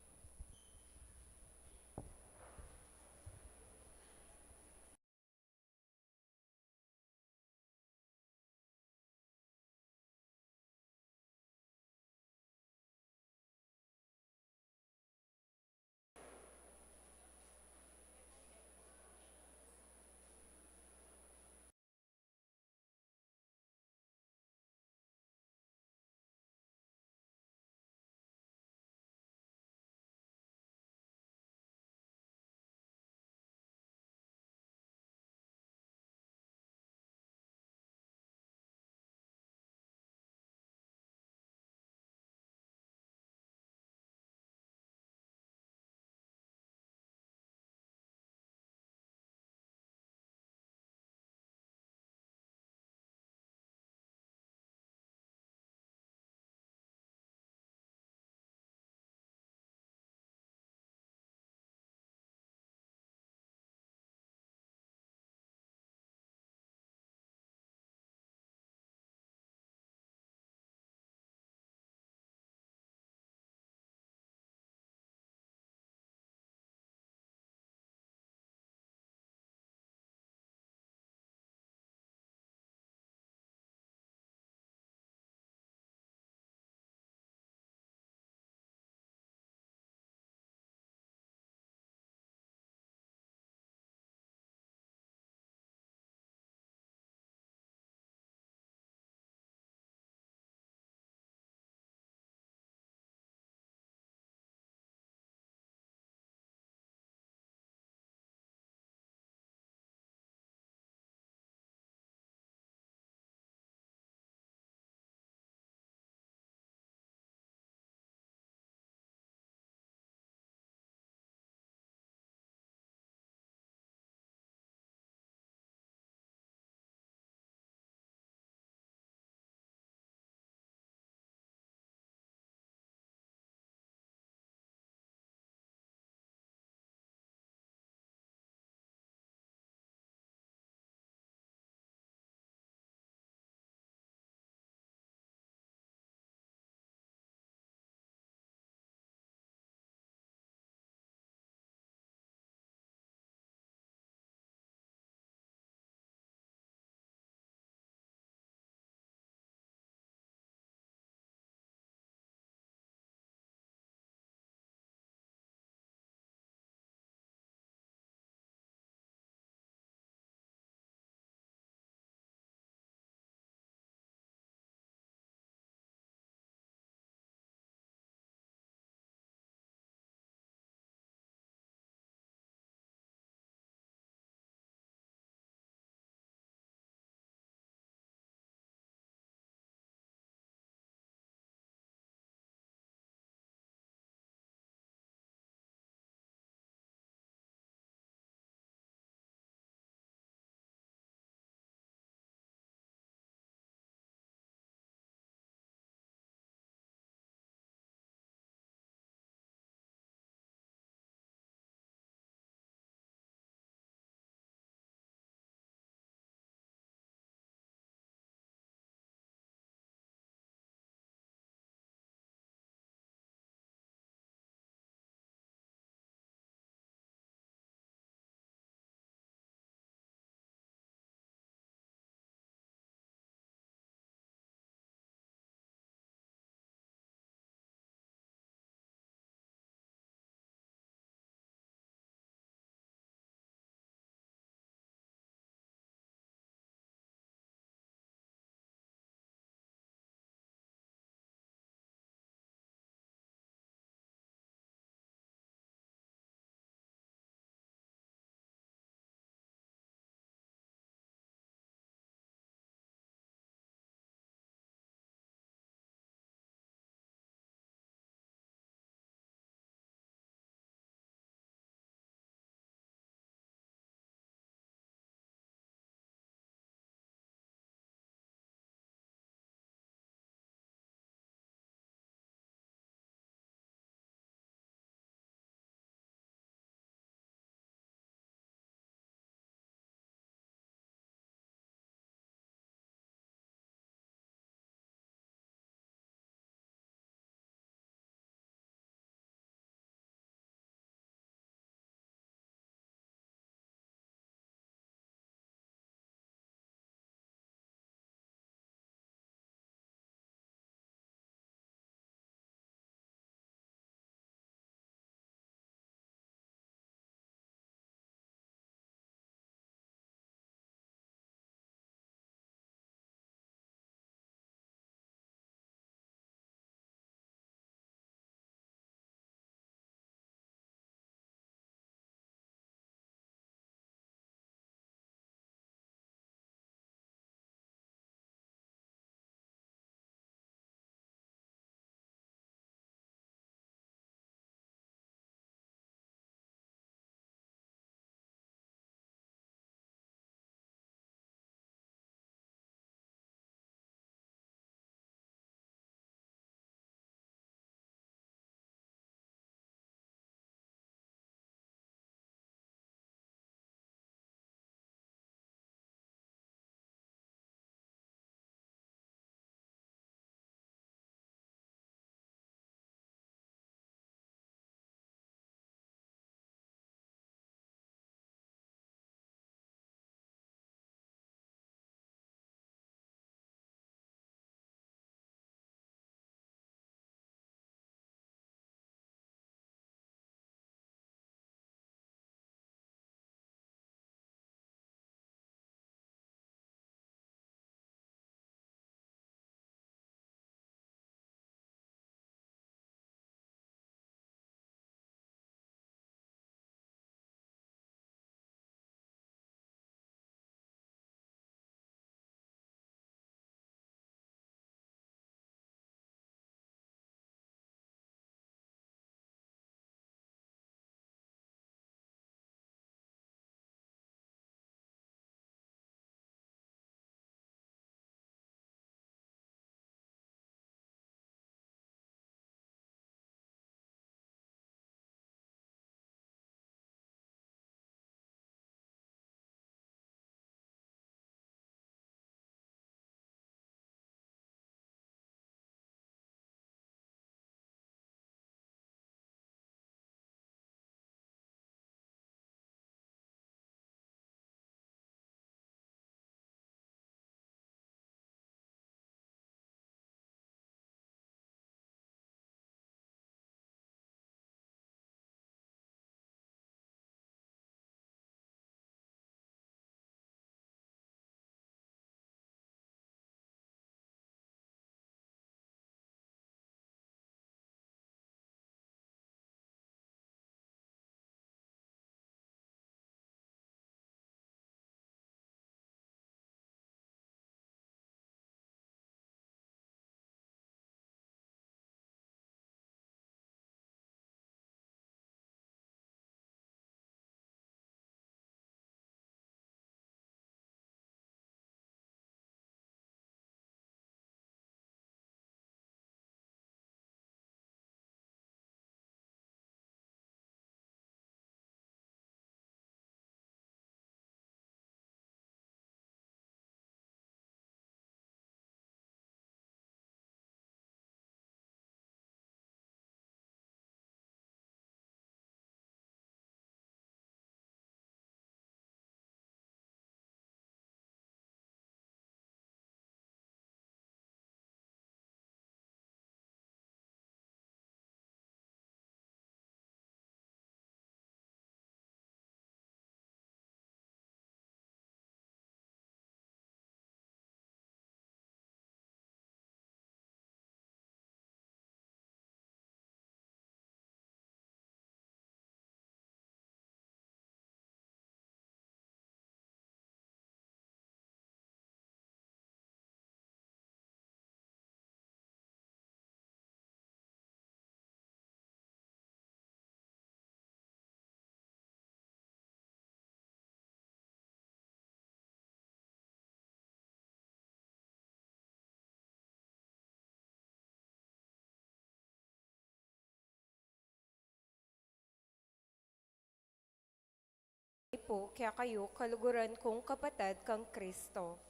po kaya kayo kaluguran kong kapatad kang Kristo.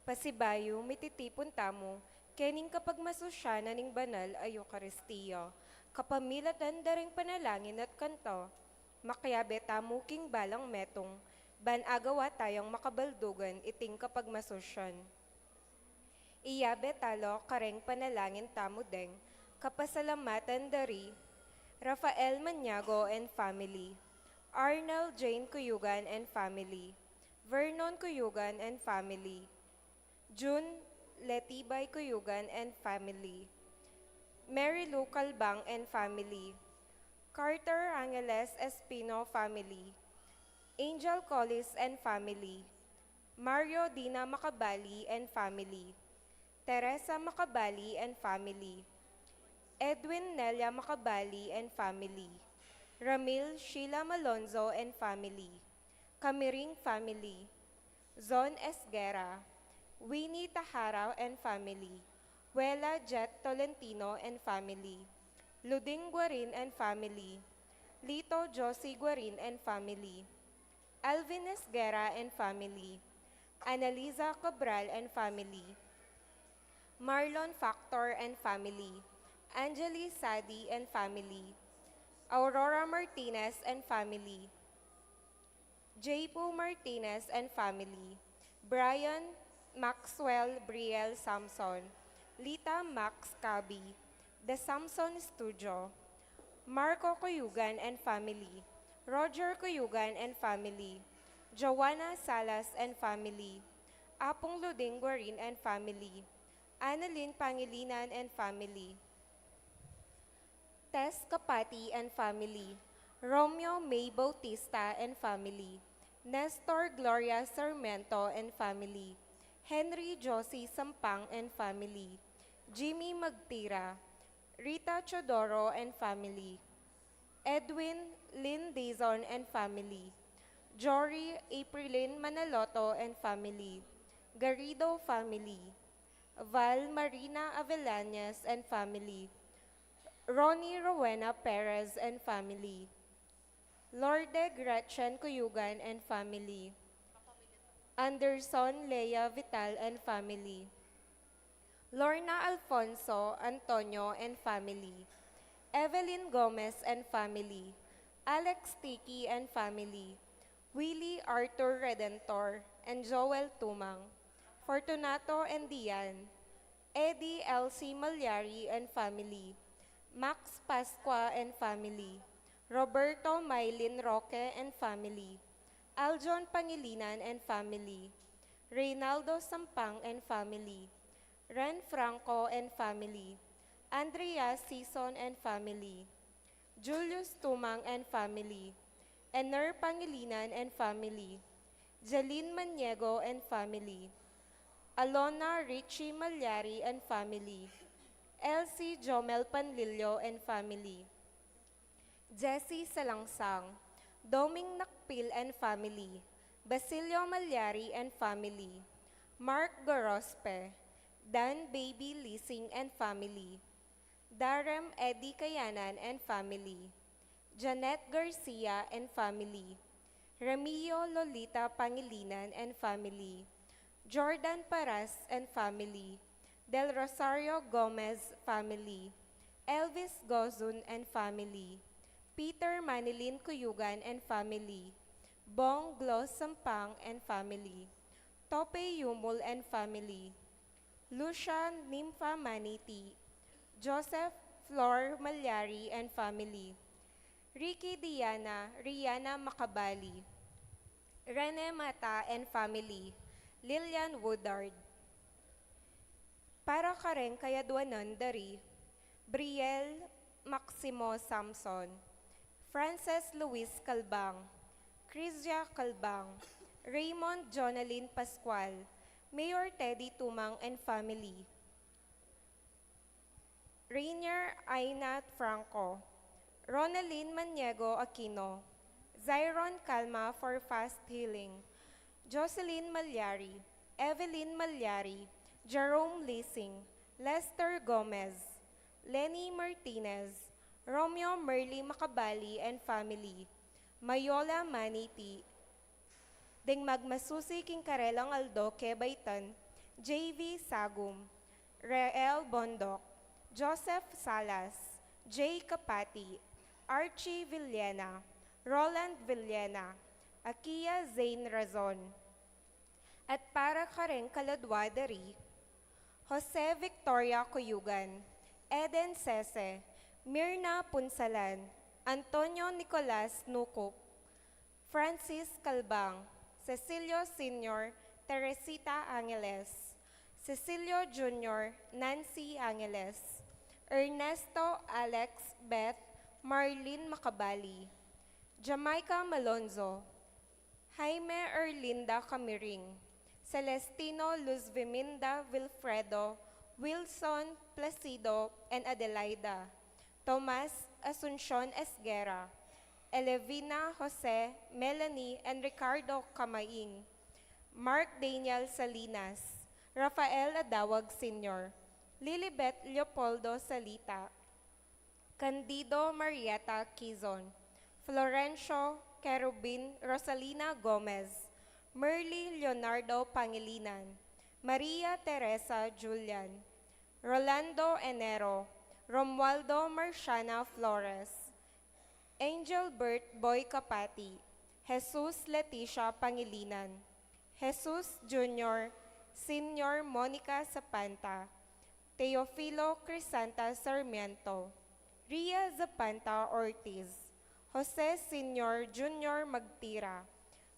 Pasibayo mititipon tamo, kening kapag masusya na ning banal ay Eucharistia. Kapamilatan daring panalangin at kanto, makyabe tamo king balang metong, ban agawa tayong makabaldugan iting kapag masusyan. Iyabe talo kareng panalangin tamo deng, kapasalamatan dari, Rafael Maniago and family, Arnel Jane Cuyugan and family, Vernon Cuyugan and family, June Letibay Cuyugan and family, Mary Lou Calbang and family, Carter Angeles Espino family, Angel Collis and family, Mario Dina Macabali and family, Teresa Macabali and family, Edwin Nelia Macabali and family, Ramil Sheila Malonzo and family, Kamiring family, Zon Esguera, Winnie Tahara and family, Wela Jet Tolentino and family, Luding Guarin and family, Lito Josie Guarin and family, Alvin Esguera and family, Annalisa Cabral and family, Marlon Factor and family, Angeli Sadi and family, Aurora Martinez and family, J.P. Martinez and family, Brian Maxwell Briel Samson, Lita Max Cabi, The Samson Studio, Marco Cuyugan and family, Roger Cuyugan and family, Joanna Salas and family, Apong Luding Guarin and family, Annalyn Pangilinan and family, Tess Kapati and family, Romeo May Bautista and family, Nestor Gloria Sarmiento and family, Henry Josie Sampang and family, Jimmy Magtira, Rita Chodoro and family, Edwin Lynn Dizon and family, Jory Aprilin Manaloto and family, Garrido family, Val Marina Avellanas and family, Ronnie Rowena Perez and family, Lorde Gretchen Cuyugan and family, Anderson Lea Vital and family, Lorna Alfonso Antonio and family, Evelyn Gomez and family, Alex Tiki and family, Willie Arthur Redentor and Joel Tumang, Fortunato and Dian, Eddie Elsie Malyari and family, Max Pasqua and family, Roberto Maylin Roque and family, Aljon Pangilinan and family, Reynaldo Sampang and family, Ren Franco and family, Andrea Sison and family, Julius Tumang and family, Ener Pangilinan and family, Jeline Maniego and family, Alona Richie Malyari and family, Elsie Jomel Panlilio and family, Jessie Salangsang, Doming Nakpil and family, Basilio Malyari and family, Mark Gorospe, Dan Baby Leasing and family, Darem Eddie Kayanan and family, Janet Garcia and family, Ramio Lolita Pangilinan and family, Jordan Paras and family, Del Rosario Gomez family, Elvis Gozun and family, Peter Manilin Cuyugan and family, Bong Glos Sampang and family, Tope Yumul and family, Lucia Nympha Maniti, Joseph Flor Malyari and family, Ricky Diana Rihanna Macabali, Rene Mata and family, Lillian Woodard. Para kareng kayadwanan dari, Brielle Maximo Samson, Frances Luis Calbang, Crizia Calbang, Raymond Jonalyn Pascual, Mayor Teddy Tumang and family, Rainier Aina Franco, Ronaldine Maniego Aquino, Zyron Calma for fast healing, Jocelyn Malyari, Evelyn Malyari, Jerome Leasing, Lester Gomez, Lenny Martinez, Romeo Merly Macabali and family, Mayola Maniti, Ding magmasusi king Karelang Aldo Kebaytan, J.V. Sagum, Reel Bondok, Joseph Salas, J. Kapati, Archie Villena, Roland Villena, Akia Zain Razon. At para ka rin kaladwadari, Jose Victoria Cuyugan, Eden Sese, Mirna Punsalan, Antonio Nicolas Nukup, Francis Calbang, Cecilio Sr., Teresita Angeles, Cecilio Jr., Nancy Angeles, Ernesto Alex Beth, Marlene Macabali, Jamaica Malonzo, Jaime Erlinda Camiring, Celestino Luz Viminda Wilfredo, Wilson Placido, and Adelaida, Tomas Asuncion Esguera, Elevina Jose, Melanie, and Ricardo Camaing, Mark Daniel Salinas, Rafael Adawag Sr., Lilibet Leopoldo Salita, Candido Marieta Quizon, Florencio Kerubin Rosalina Gomez, Merly Leonardo Pangilinan, Maria Teresa Julian, Rolando Enero, Romualdo Marciana Flores, Angel Bert Boy Kapati, Jesus Leticia Pangilinan, Jesus Jr., Senior Monica Zapanta, Teofilo Crisanta Sarmiento, Ria Zapanta Ortiz, Jose Senior Jr. Magtira,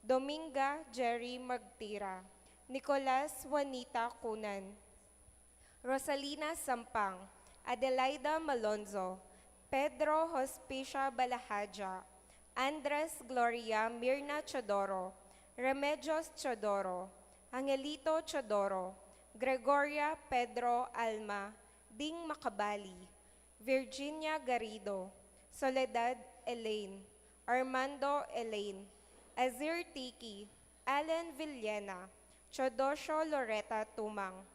Dominga Jerry Magtira, Nicolas Juanita Cunan, Rosalina Sampang, Adelaida Malonzo, Pedro Hospicia Balahaja, Andres Gloria Mirna Chodoro, Remedios Chodoro, Angelito Chodoro, Gregoria Pedro Alma, Ding Macabali, Virginia Garrido, Soledad Elaine, Armando Elaine, Azir Tiki, Allen Villena, Chodosyo Loretta Tumang,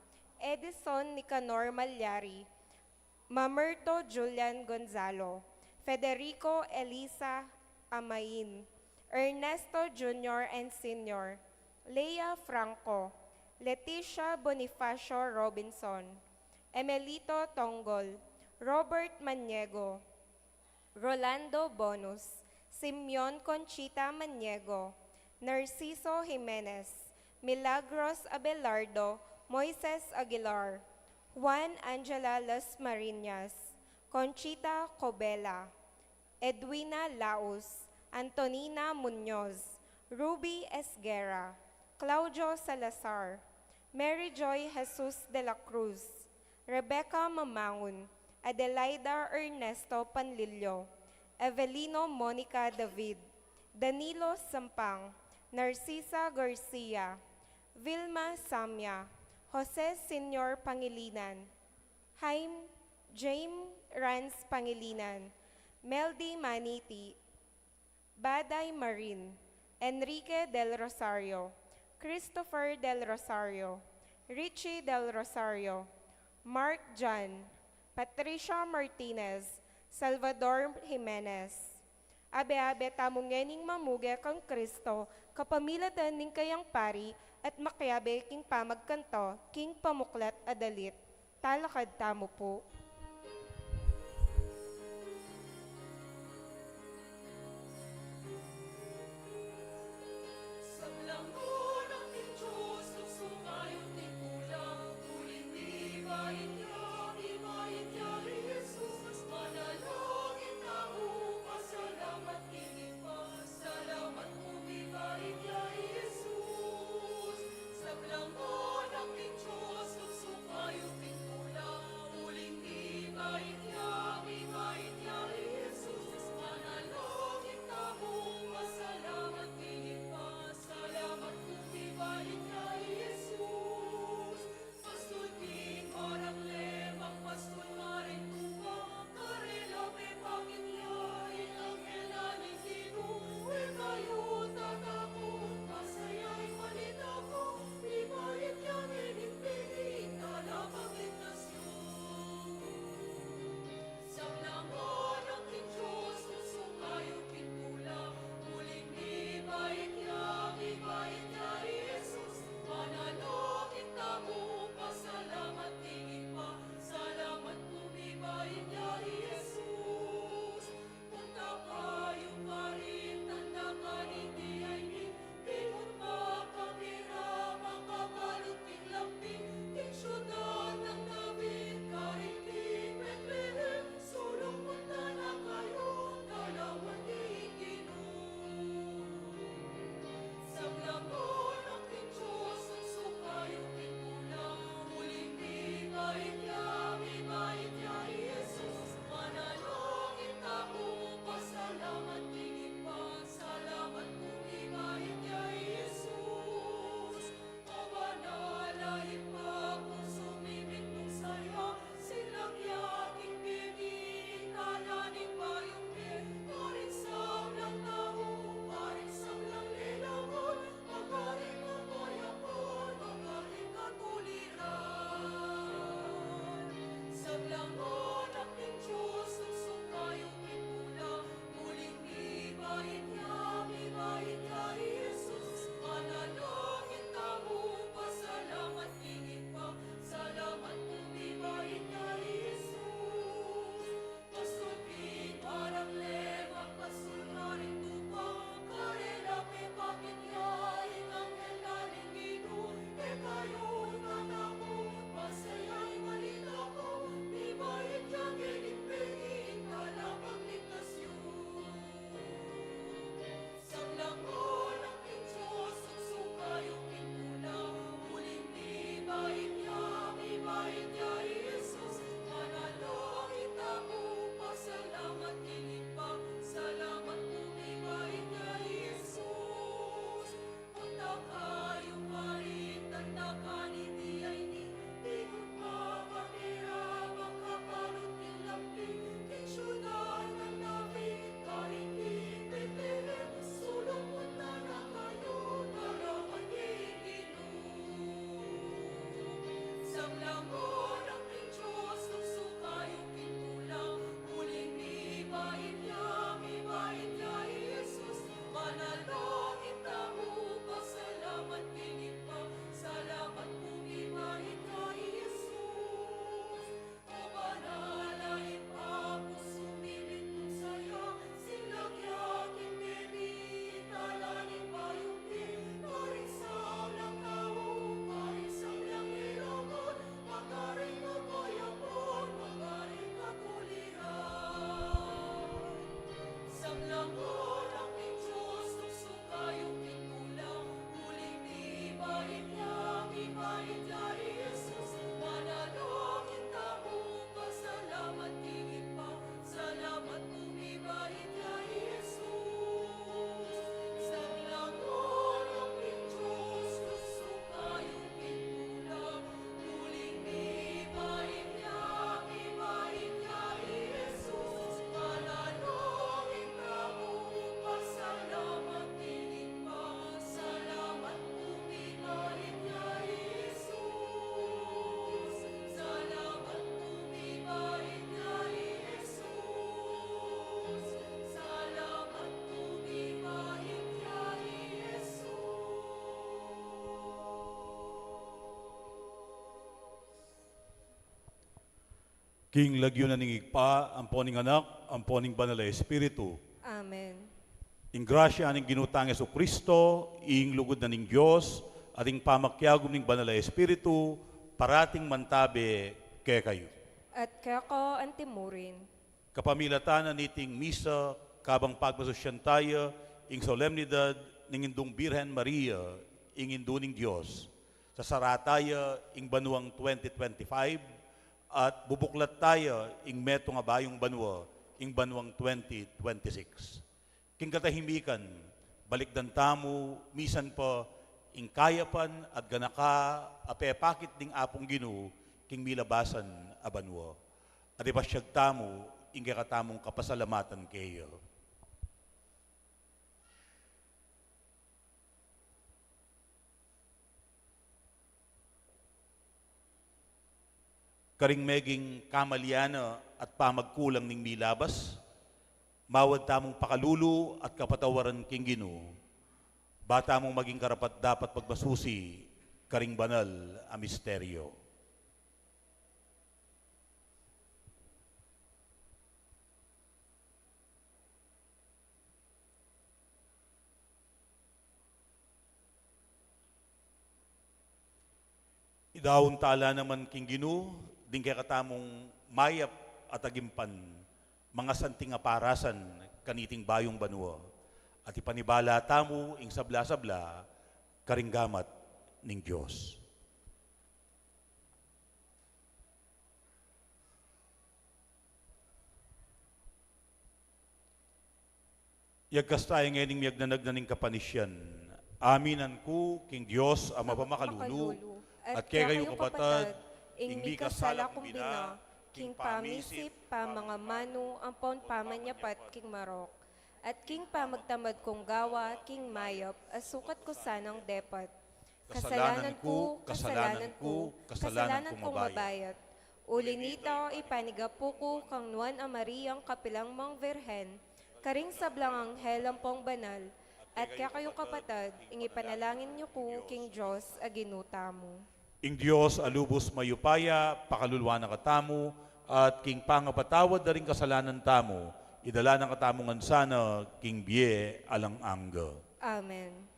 Edison Nicanor Malyari, Mamerto Julian Gonzalo, Federico Elisa Amain, Ernesto Jr. and Sr., Leia Franco, Leticia Bonifacio Robinson, Emelito Tonggol, Robert Maniego, Rolando Bonus, Simeon Conchita Maniego, Narciso Jimenez, Milagros Abelardo, Moises Aguilar, Juan Angela Las Marinas, Conchita Cobela, Edwina Laus, Antonina Muñoz, Ruby Esguera, Claudio Salazar, Mary Joy Jesus de la Cruz, Rebecca Mamangun, Adelaida Ernesto Panlilio, Evelino Monica David, Danilo Sampang, Narcisa Garcia, Vilma Samya, Jose Senior Pangilinan, James Rans Pangilinan, Meldy Maniti, Baday Marin, Enrique Del Rosario, Christopher Del Rosario, Richie Del Rosario, Mark John, Patricia Martinez, Salvador Jimenez. Abe-abe tamong ngening mamuge kang Kristo, kapamilatan ning kayang pari, at makyabe king pamagkanto, king pamuklat adalit. Talakad tamo po. Sa King lagyo na ningigpa, ang poning anak, ang poning banal na Espiritu. Amen. Ing grasya aning ginutang Yesu Kristo, ing lugod na ning Diyos, at ing pamakyagom ning banal na Espiritu, parating mantabe kay kayo. At kako ang timurin. Kapamilatan na niting misa, kabang pagmasosyan tayo, ing solemnidad ning indong Birhen Maria, ing induning Diyos. Sa sarataya, ing banuang 2025, at bubuklat tayo ing meto nga bayong banwa, ing banuang 2026. King katahimikan, balikdan tamo, misan pa, ing kayapan at ganaka, apepakit ding apong Ginoo, king milabasan a banwa. At ipasyag tamo, ing kakatamong kapasalamatan kayo. Karing meging kamaliana at pamagkulang ning milabas, mawad tamong pakalulu at kapatawaran king Ginoo. Bata mong maging karapat dapat pagmasusi, karing banal a misteryo. Idawon tala naman king Ginoo, din kay katamong mayap at agimpan, mga santing aparasan, kaniting bayong banwa. At ipanibala tamo, ing sabla-sabla, karinggamat ning Diyos. Yagkas tayo ngayon miyagdanag na ning kapanisyan. Aminan ko, king Diyos, ang mapamakalulu, at kaya kayo kapatad, ingbi kasala kong bina, king pamisip, pa mga mano, ang pon pamanyapat, king marok. At king pamagtamad kong gawa, king mayop, asukat ko sanang depat. Kasalanan kong mabayat. Uli nito, ipanigapo ko, kang Nuan a Mariang kapilang mang Virhen, karing sablang anghel ang pong banal, at kaya kayong kapatad, ingipanalangin niyo ko, king Diyos, aginuta mo. Ing Diyos alubos mayupaya, pakaluluwa na katamu, at king pangapatawad na rin kasalanan tamo, idala ng katamungan sana, king biye alang angga. Amen.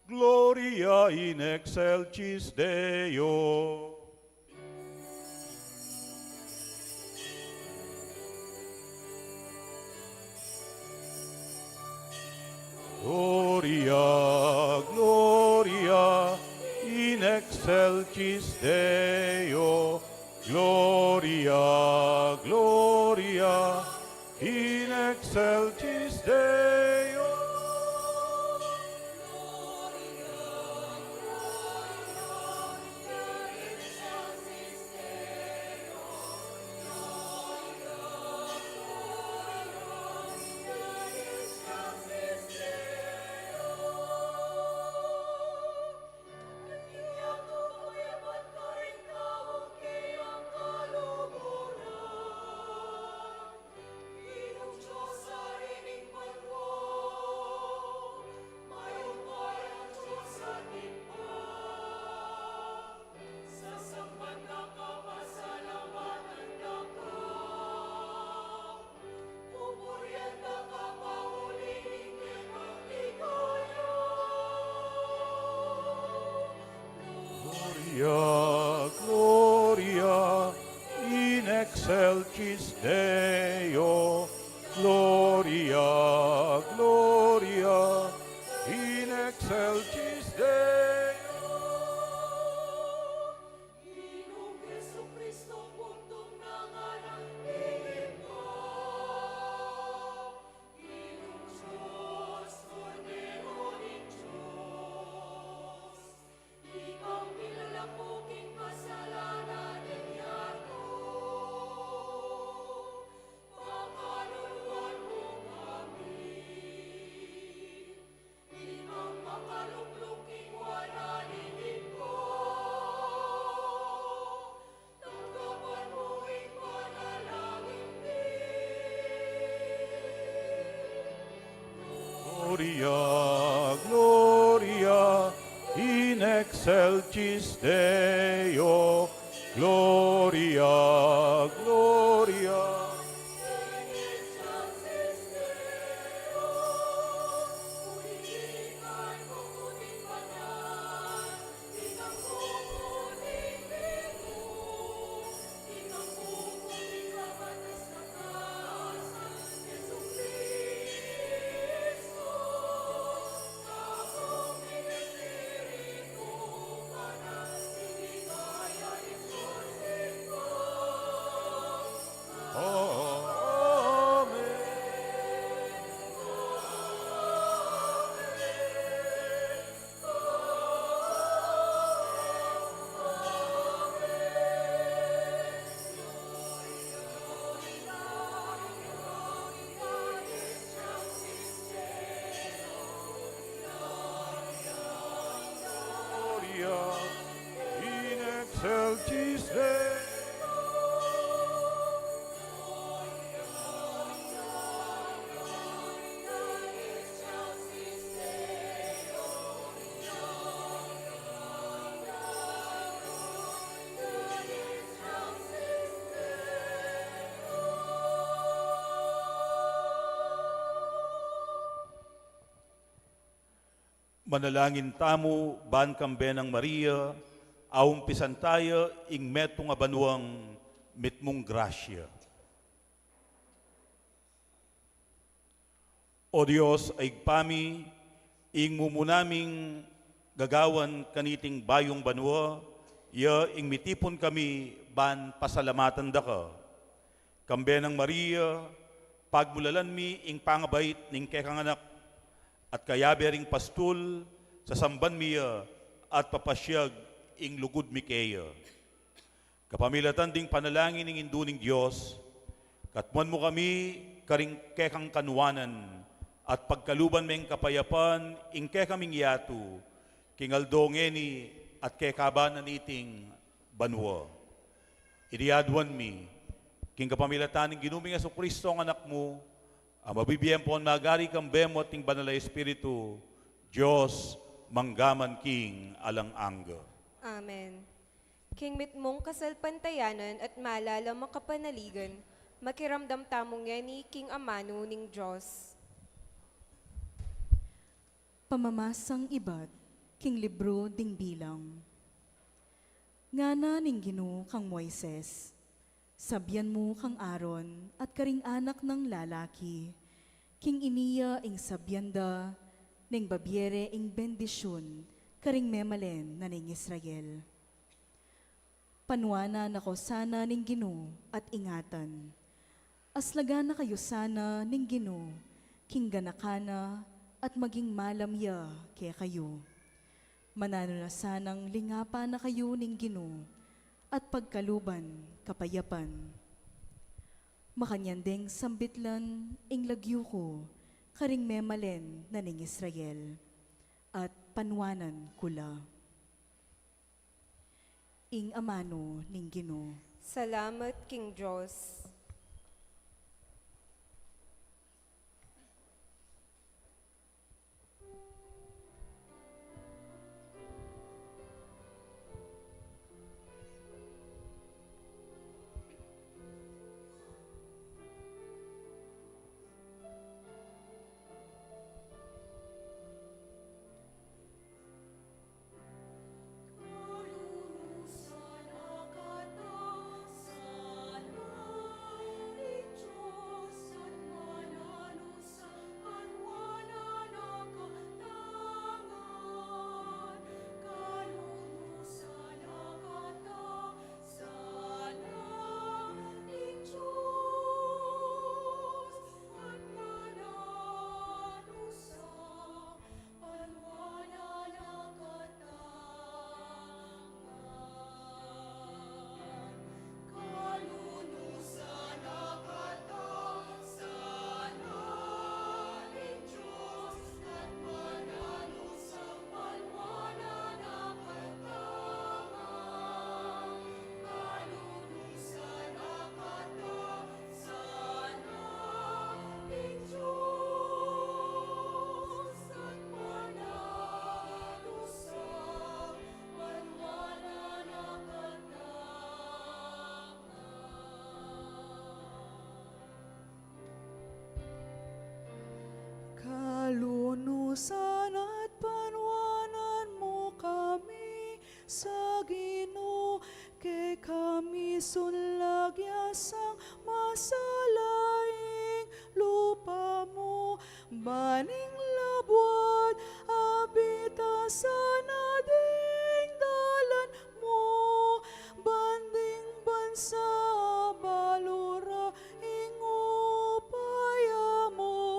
Gloria in excelsis Deo. Gloria, Gloria in excelsis Deo. Gloria, Gloria in excelsis Deo. Gloria, in excelsis Deo. Gloria, Gloria, in excelsis Deo. Gloria, Gloria, in excelsis Deo. Gloria, Gloria. Gloria, in excelsis Deo. Manalangin tamo, ban kambe ng Maria, aum pisan tayo, ing metong abanuang mitmong grasya. O Diyos, ay pami, ing mumunaming gagawan kaniting bayong banwa, ya ing mitipon kami, ban pasalamatan da ka. Kambe ng Maria, pagmulalan mi, ing pangabait, ning kekanganak, at kayabering pastul sa samban miya at papasyag ing lugod mi kaya. Kapamilatan ding panalangin ng induning Diyos, katmuan mo kami karing kekang kanwanan at pagkaluban meng kapayapan ing kekaming yatu, kingaldongeni at kekabanan iting banwa. Iriadwan mi, king kapamilatan ng ginuming Jesucristo ang anak mo, ang mabibiyem po ang nagari kang bemo at ting banal na Espiritu, Diyos, manggaman king alang angga. Amen. King mitmong kasalpantayanan at maalala makapanaligan, makiramdam tamong yan ni King Amano ning Diyos. Pamamasang ibat, king libro ding bilang. Ngana ning Ginoo kang Moises, sabyan mo kang Aaron at karing anak ng lalaki, king iniya ing sabyanda, ning babyere ing bendisyon, karing memalen na ning Israel. Panwana na ko sana ning Ginoo at ingatan. Aslaga na kayo sana ning Ginoo, king ganakana at maging malamya kaya kayo. Manano na sanang lingapa na kayo ning Ginoo, at pagkaluban, kapayapan. Makanyandeng sambitlan, ing lagyo ko, karing memalen na ning Israel, at panwanan kula. Ing amano ning Ginoo. Salamat, King Diyos. sunlagyasang masalaing lupa mo, baning labwat, abitasan na ding dalan mo, banding bansa, balura, ingupaya mo.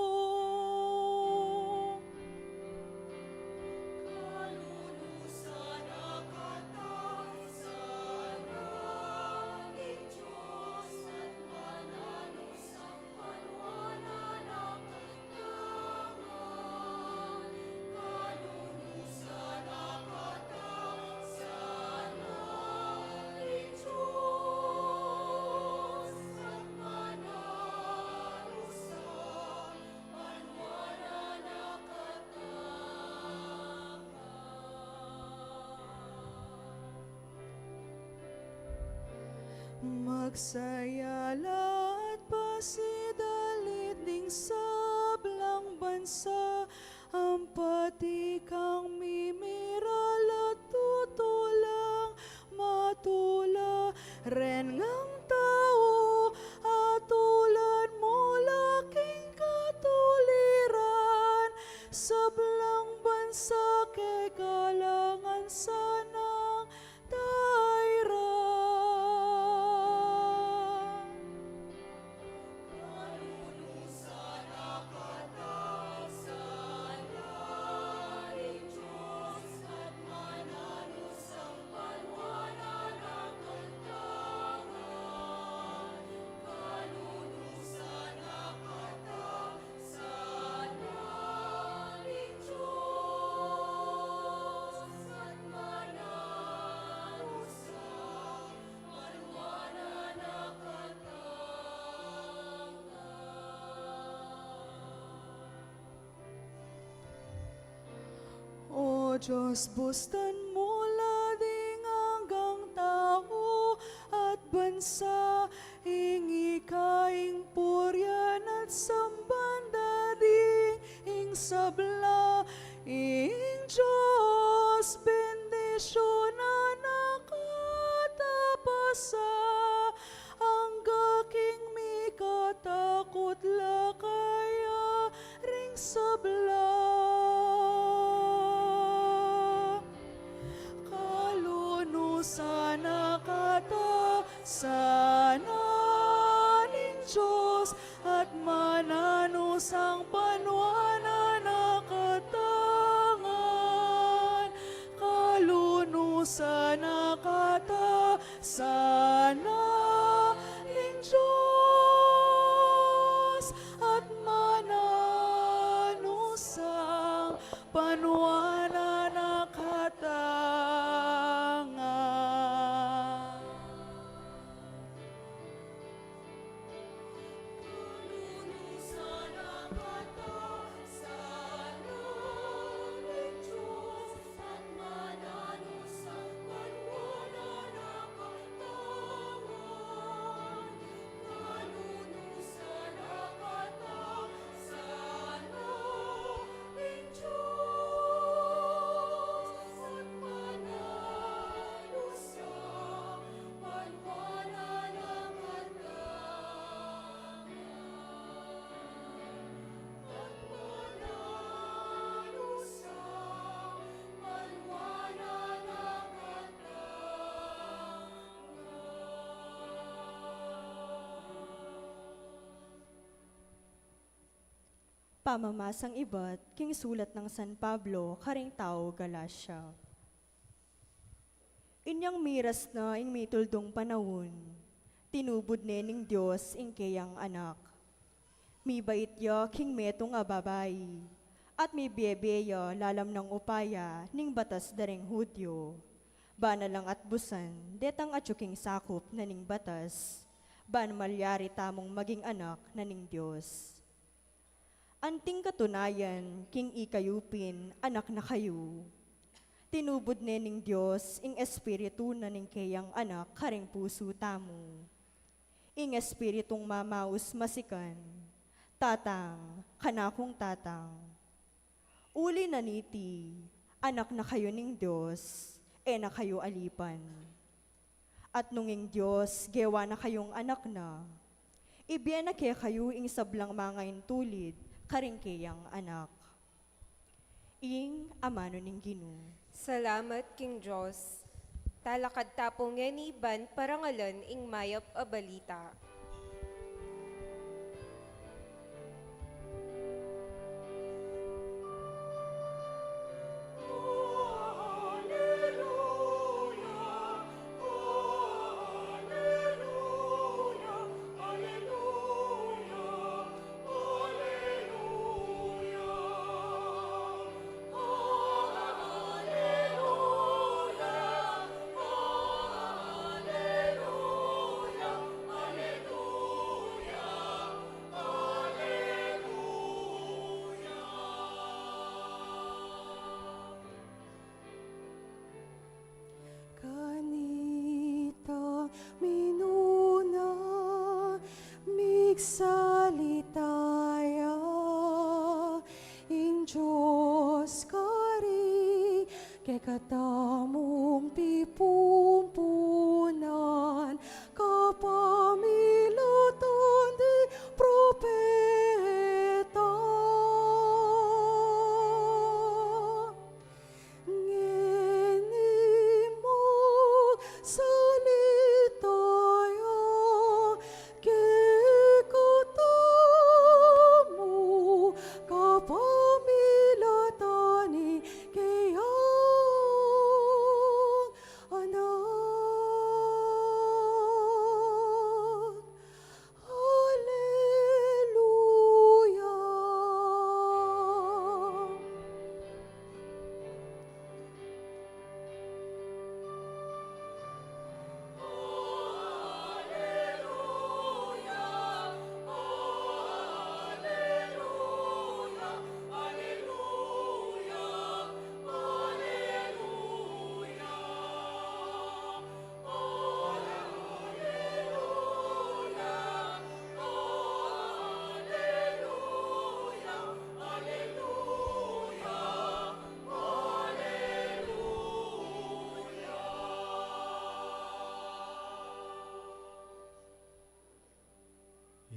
Magsayala at pasidalit ding sablang bansa, ang pati kang mimiral at tutulang matula, ren ngang tao at tulad mo laking katuliran, sablang bansa kay kalangan sanang daira. O Diyos, bustan mo lading hanggang tao at bansa, hingi kaing puryan at samban dading ing sabla, ing Diyos, bendisyon na nakatapasa, ang gaking mi katakot lakaya ring sabla. Sana kata, sana ning Diyos at mananus ang panwana nakatangan. Kalunusan na kata, sana ning Diyos at mananus ang panwana nakatangan. Pamamasang iba't king sulat ng San Pablo, karing tao Galacia. Inyang miras na ing mituldong panahon, tinubod ning Diyos ing kayang anak. Mi bait ya king metong ababay, at mi bebeya lalam ng upaya ning batas dareng Hudyo. Bana lang at busan, detang atsuking sakop na ning batas, ban malyari tamong maging anak na ning Diyos. Anting katunayan, king ikayupin, anak na kayo. Tinubod ning Diyos, ing espiritu na ning kayang anak, karing puso tamo. Ing espiritong mamaus masikan, tatang, kanakong tatang. Uli na niti, anak na kayo ning Diyos, na kayo alipan. At nunging Diyos, gewa na kayong anak na. Ibiyan na kaya kayo ing sablang mga intulid, karingkayang anak. Ing amano ning Ginoo. Salamat king Diyos. Talakad tapong yan parangalan ing mayap a balita. Kanita minuna migsalitaya ing Diyos kari kay katamong pipumpunan kapamilutan di propeta. Ngeni mo salitaya kekutamu kapamilatani kayang anak. Hallelujah.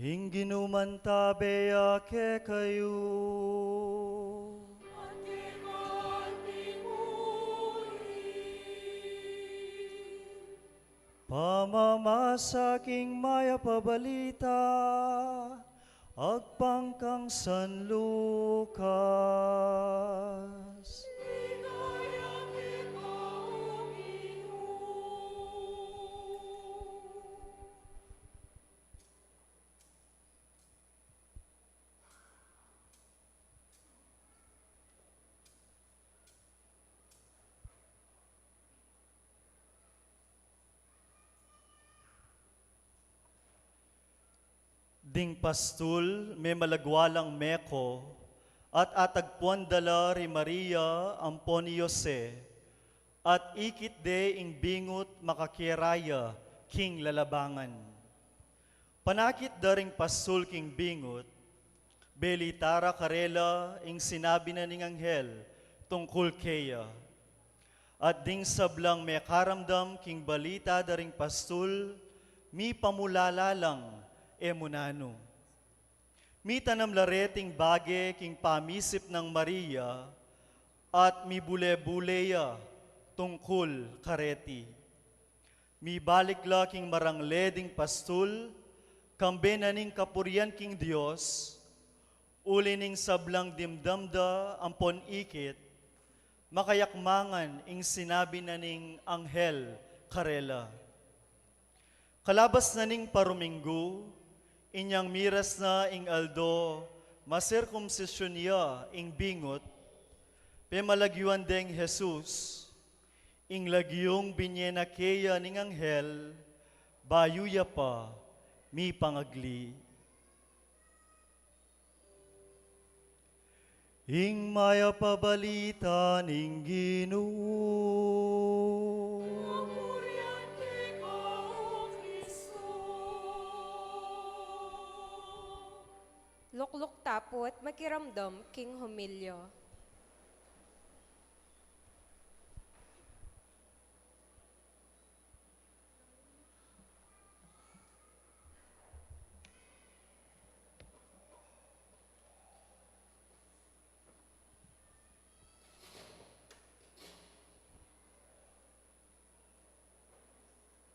Ing ginumantabeya ke kayo. Pamamasaking maya pabalita, agpangkang San Lucas. Ding pastul, may malagwalang meko, at atagpuan dala ri Maria ampon ni Jose, at ikit de ing bingot makakiraya king lalabangan. Panakit daring pastul king bingot, belitara karela ing sinabi na ning anghel tungkol keya. At ding sablang may karamdam king balita daring pastul, mi pamulala lang emunano. Mi tanam lareting bage king pamisip ng Maria at mi bule-buleya tungkol kareti. Mi balik la king marangleding pastul, kambe naning kapurian king Dios, uli ning sablang dimdamda ampon ikit, makayakmangan ing sinabi naning anghel karela. Kalabas naning paruminggo, inyang miras na ing aldo, masirkumsisyon niya ing bingot, pemalagyuan deng Jesus, ing lagyong binyena keya ning anghel, bayuya pa, mi pangagli. Ing maya pabalita ning Ginoo. Lukluk tapot makiramdam king humilyo.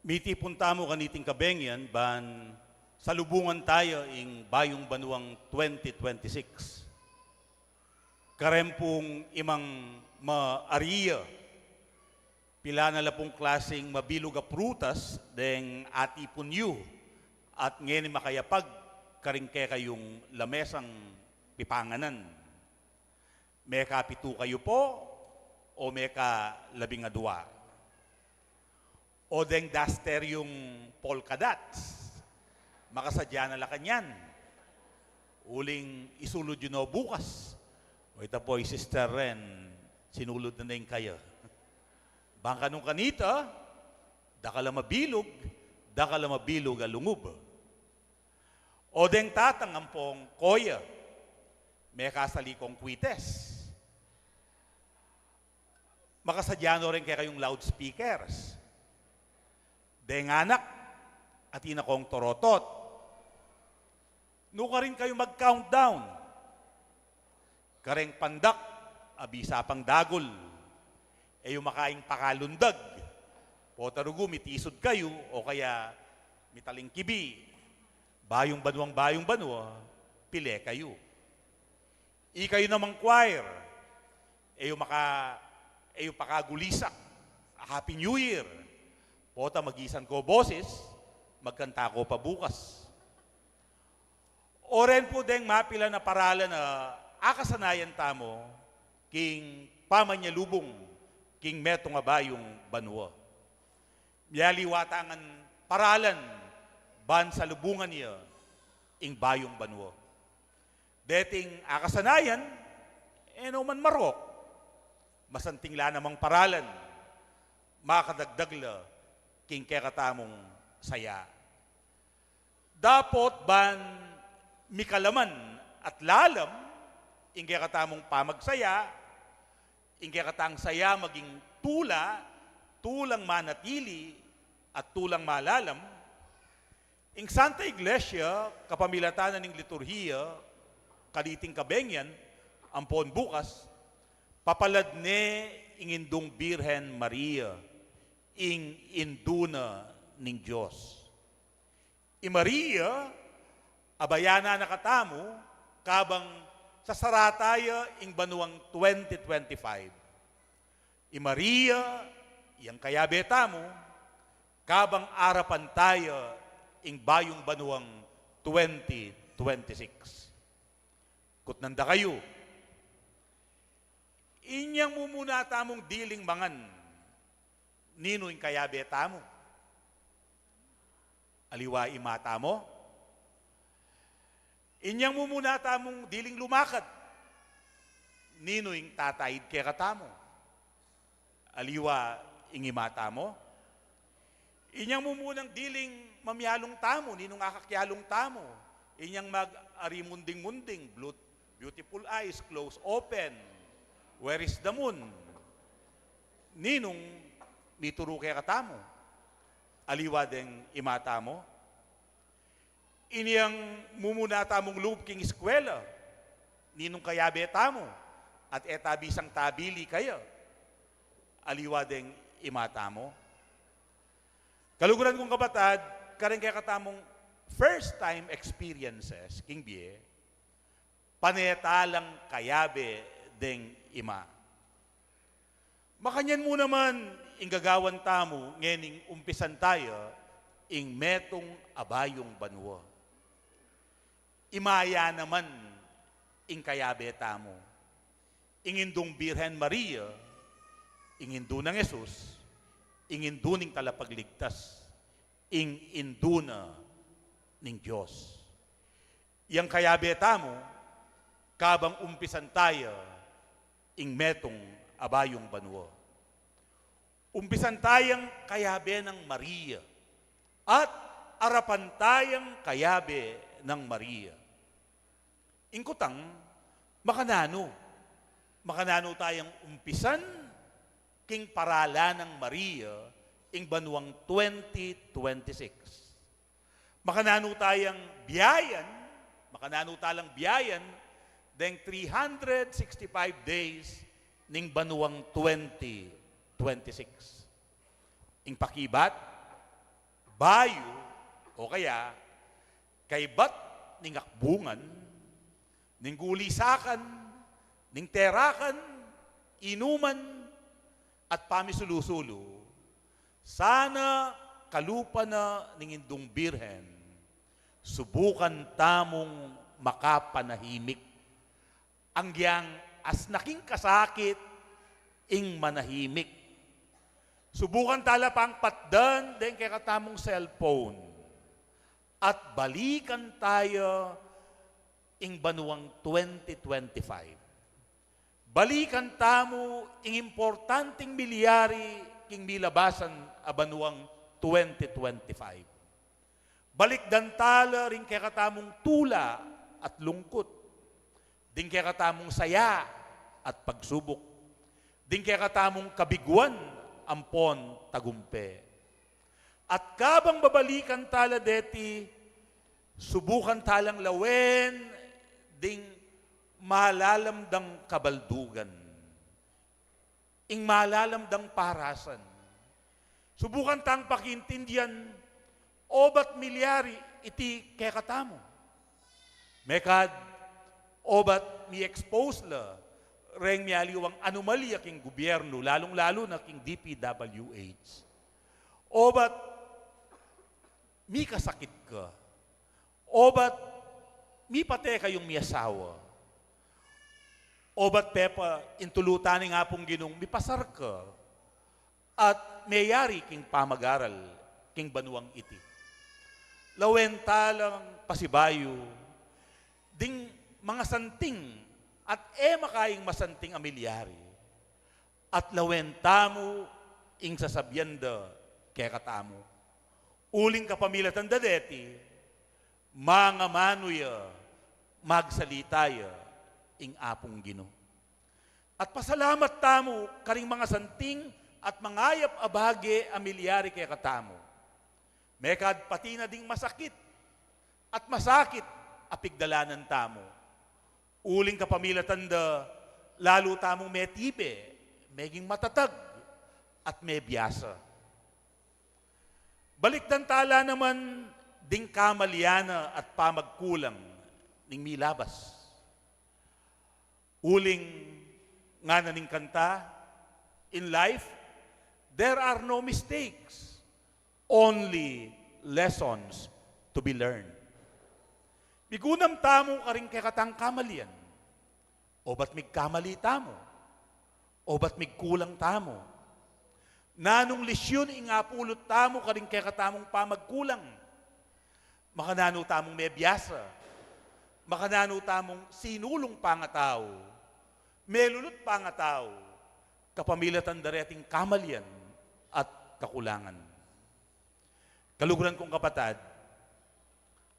Miti punta mo kaniting kabengyan, ban salubungan tayo ing Bayong Banuang 2026. Karempong imang maariya, pila na lapong klaseng mabilog a prutas, deng ati punyo, at ngayon makayapag karingke kayong lamesang pipanganan. Meka pitu kayo po, o meka labing adwa. O deng duster yung polka dots. Makasadya na lakanyan. Uling isulod yun o bukas. O ito po, sister Ren, sinulod na yung kayo. Bangka nung kanita, dakala mabilog alungub. O deng tatang ampong koya, may kasalikong kwites. Makasadya no rin kaya kayong loudspeakers. Deng anak, at inakong torotot. Nuka rin kayo mag-countdown. Kareng pandak, abisa pang dagol. E yung makaing pakalundag. Potarugo, mitisod kayo, o kaya mitaling kibi. Bayong banwa, pile kayo. Kayo namang choir. E yung pakagulisak. Happy New Year. Pota magisan ko boses, magkanta ko pa bukas. Oren po deng mapila na paralan na akasanayan tamo, king pamanyalubong, king metong abayong banwa. Miyaliwatangan paralan, ban sa lubungan niya, ing bayong banwa. Deting akasanayan, no man marok, masantingla namang paralan, makadagdagla, king kekatamong saya. Dapot ban mikalaman at lalam, ing kekatamong pamagsaya, ing kekatang saya maging tulang manatili, at tulang malalam, ing Santa Iglesia, kapamilatanan ng liturhiya, kaliting kabengyan, ampon bukas, papaladne ingindong Birhen Maria, ing induna ning Diyos. I Maria, abayana nakatamo, kabang sa sarataya ing banuang 2025. I Maria, yang kayabeta mo, kabang arapan tayo ing bayong banuang 2026. Kutnanda kayo, inyang mumuna tamong diling mangan, nino yung kayabeta mo? Aliwa imata mo? Inyang mumuna tamong diling lumakad. Nino yung tatayid kaya katamo? Aliwa ingimata mo? Inyang mumunang diling mamyalong tamo, ninong akakyalong tamo. Inyang mag-arimunding-munding, beautiful eyes, close, open. Where is the moon? Ninong mituro kaya katamo, aliwa deng imata mo. Iniyang mumunata mong loob king eskwela, ninong kayabeta mo, at etabisang tabili kayo, aliwa deng imata mo. Kaluguran kong kabatad, kareng kaya katamong first time experiences, king bie, panetalang kayabe deng ima. Makanyan mo naman, ing gagawan tamo, ngening umpisan tayo, ing metong abayong banwa. Imaya naman, ing kayabe tamo. Ingindong Birhen Maria, ingindo ng Jesus, ingindo ning talapagligtas, ing induna ning Diyos. Yang kayabe tamo, kabang umpisan tayo, ing metong abayong banwa. Umpisan tayang kayabe ng Maria at arapan tayang kayabe ng Maria. Ingkutang, makanano tayang umpisan king parala ng Maria ing banuang 2026. Makanano tayang biyayan deng 365 days ning banuang 2026. Ing pakibat, bayo, o kaya, kay bat ning akbungan, ning gulisakan, ning terakan, inuman, at pamisulusulo, sana kalupa na ning indong birhen, subukan tamong makapanahimik. Ang giyang as naking kasakit, ing manahimik. Subukan tala pang patdan, den kay katamong cellphone. At balikan tayo ing banuang 2025. Balikan tamo ing importanteng milyari king milabasan a banuang 2025. Balikdan tala ring kay katamong tula at lungkot. Ding kay katamong saya at pagsubok. Ding kay katamong kabiguan ampon tagumpe. At kabang babalikan tala deti, subukan talang lawen ding malalamdang kabaldugan. Ing malalamdang parasan. Subukan tang pakintindihan, obat milyari iti kay katamo. Mekad, obat mi-expose la, reng mialiwang anomalya king gobyerno, lalong-lalo na king DPWH. Obat mi kasakit ka. Obat mi pate kayong mi asawa. Obat pepa intulutan nga pong ginong mi pasar ka. At mayari king pamag-aral king banuang iti. Lawenta lang pasibayo, ding mga santing at makaying masanting amilyari. At lawenta mo ing sasabyanda kaya katamo. Uling kapamilatan dadeti, mga manuya, magsalitaya, ing apong Gino. At pasalamat tamo, karing mga santing at mangayap abage amilyari kaya katamo. Mekad pati na ding masakit at masakit apigdalanan tamo. Uling kapamilatan da, lalo tamong metibe, meging matatag, at may biyasa. Balikdan tala naman ding kamalyana at pamagkulang ning milabas. Uling nga na ning kanta, in life, there are no mistakes, only lessons to be learned. Bigunam tamo karing kay katang kamalian, o ba't migkamali tamo, o ba't migkulang tamo. Nanong lesyon ingapulot tamo karing kay katamong pamagkulang. Makanano tamong may biyasa. Makanano tamong sinulong pangatao. Melulot pangatao. Kapamilatan dareting kamalian at kakulangan. Kaluguran kong kapatad,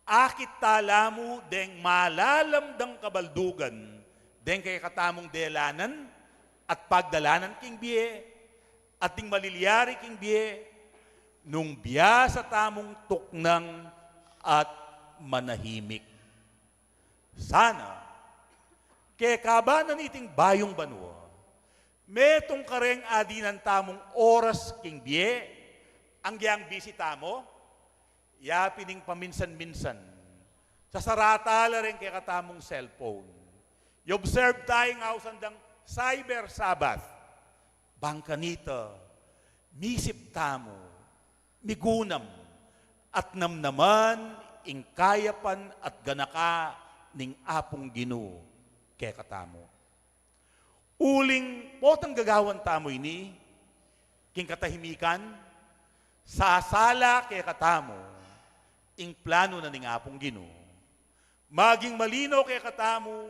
akit talamu deng malalamdang kabaldugan deng kay katamong delanan at pagdalanan king biye at ting maliliari king biye nung biya sa tamong tuknang at manahimik. Sana, kay kabanan iting bayong banwa, metong kareng adinan tamong oras king biye, ang giyang bisita mo, yapining paminsan-minsan, sa saratala rin kay katamong cellphone. I-observe tayo nga usandang cyber Sabbath. Bangkanita, misip tamo, migunam, at namnaman, ing kayapan at ganaka ning apong Ginoo kay katamo. Uling potang gagawan tamo ini, king katahimikan, sa sala kay katamo, ing plano na ning apong Ginoo. Maging malino kay katamo,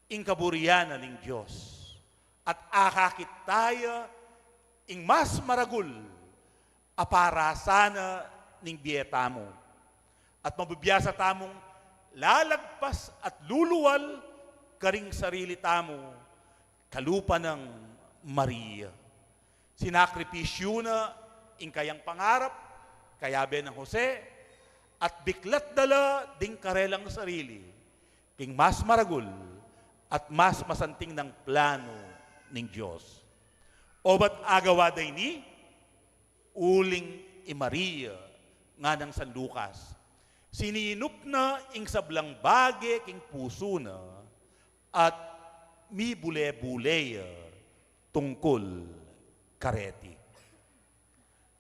ing kaburian na ning Diyos. At akakit tayo ing mas maragul apara sana ning biyeta mo. At mabibiyasa tamong lalagpas at luluwal karing sarili tamo kalupa ng Maria. Sinakripisyo na ing kayang pangarap, kayabe ng Jose, at biklat dala ding karelang sarili, king mas maragul at mas masanting ng plano ning Diyos. O ba't agawaday ni? Uling Maria nga ng San Lucas. Sininup na ing sablang bage king puso na at mi bule-bule tungkol kareti.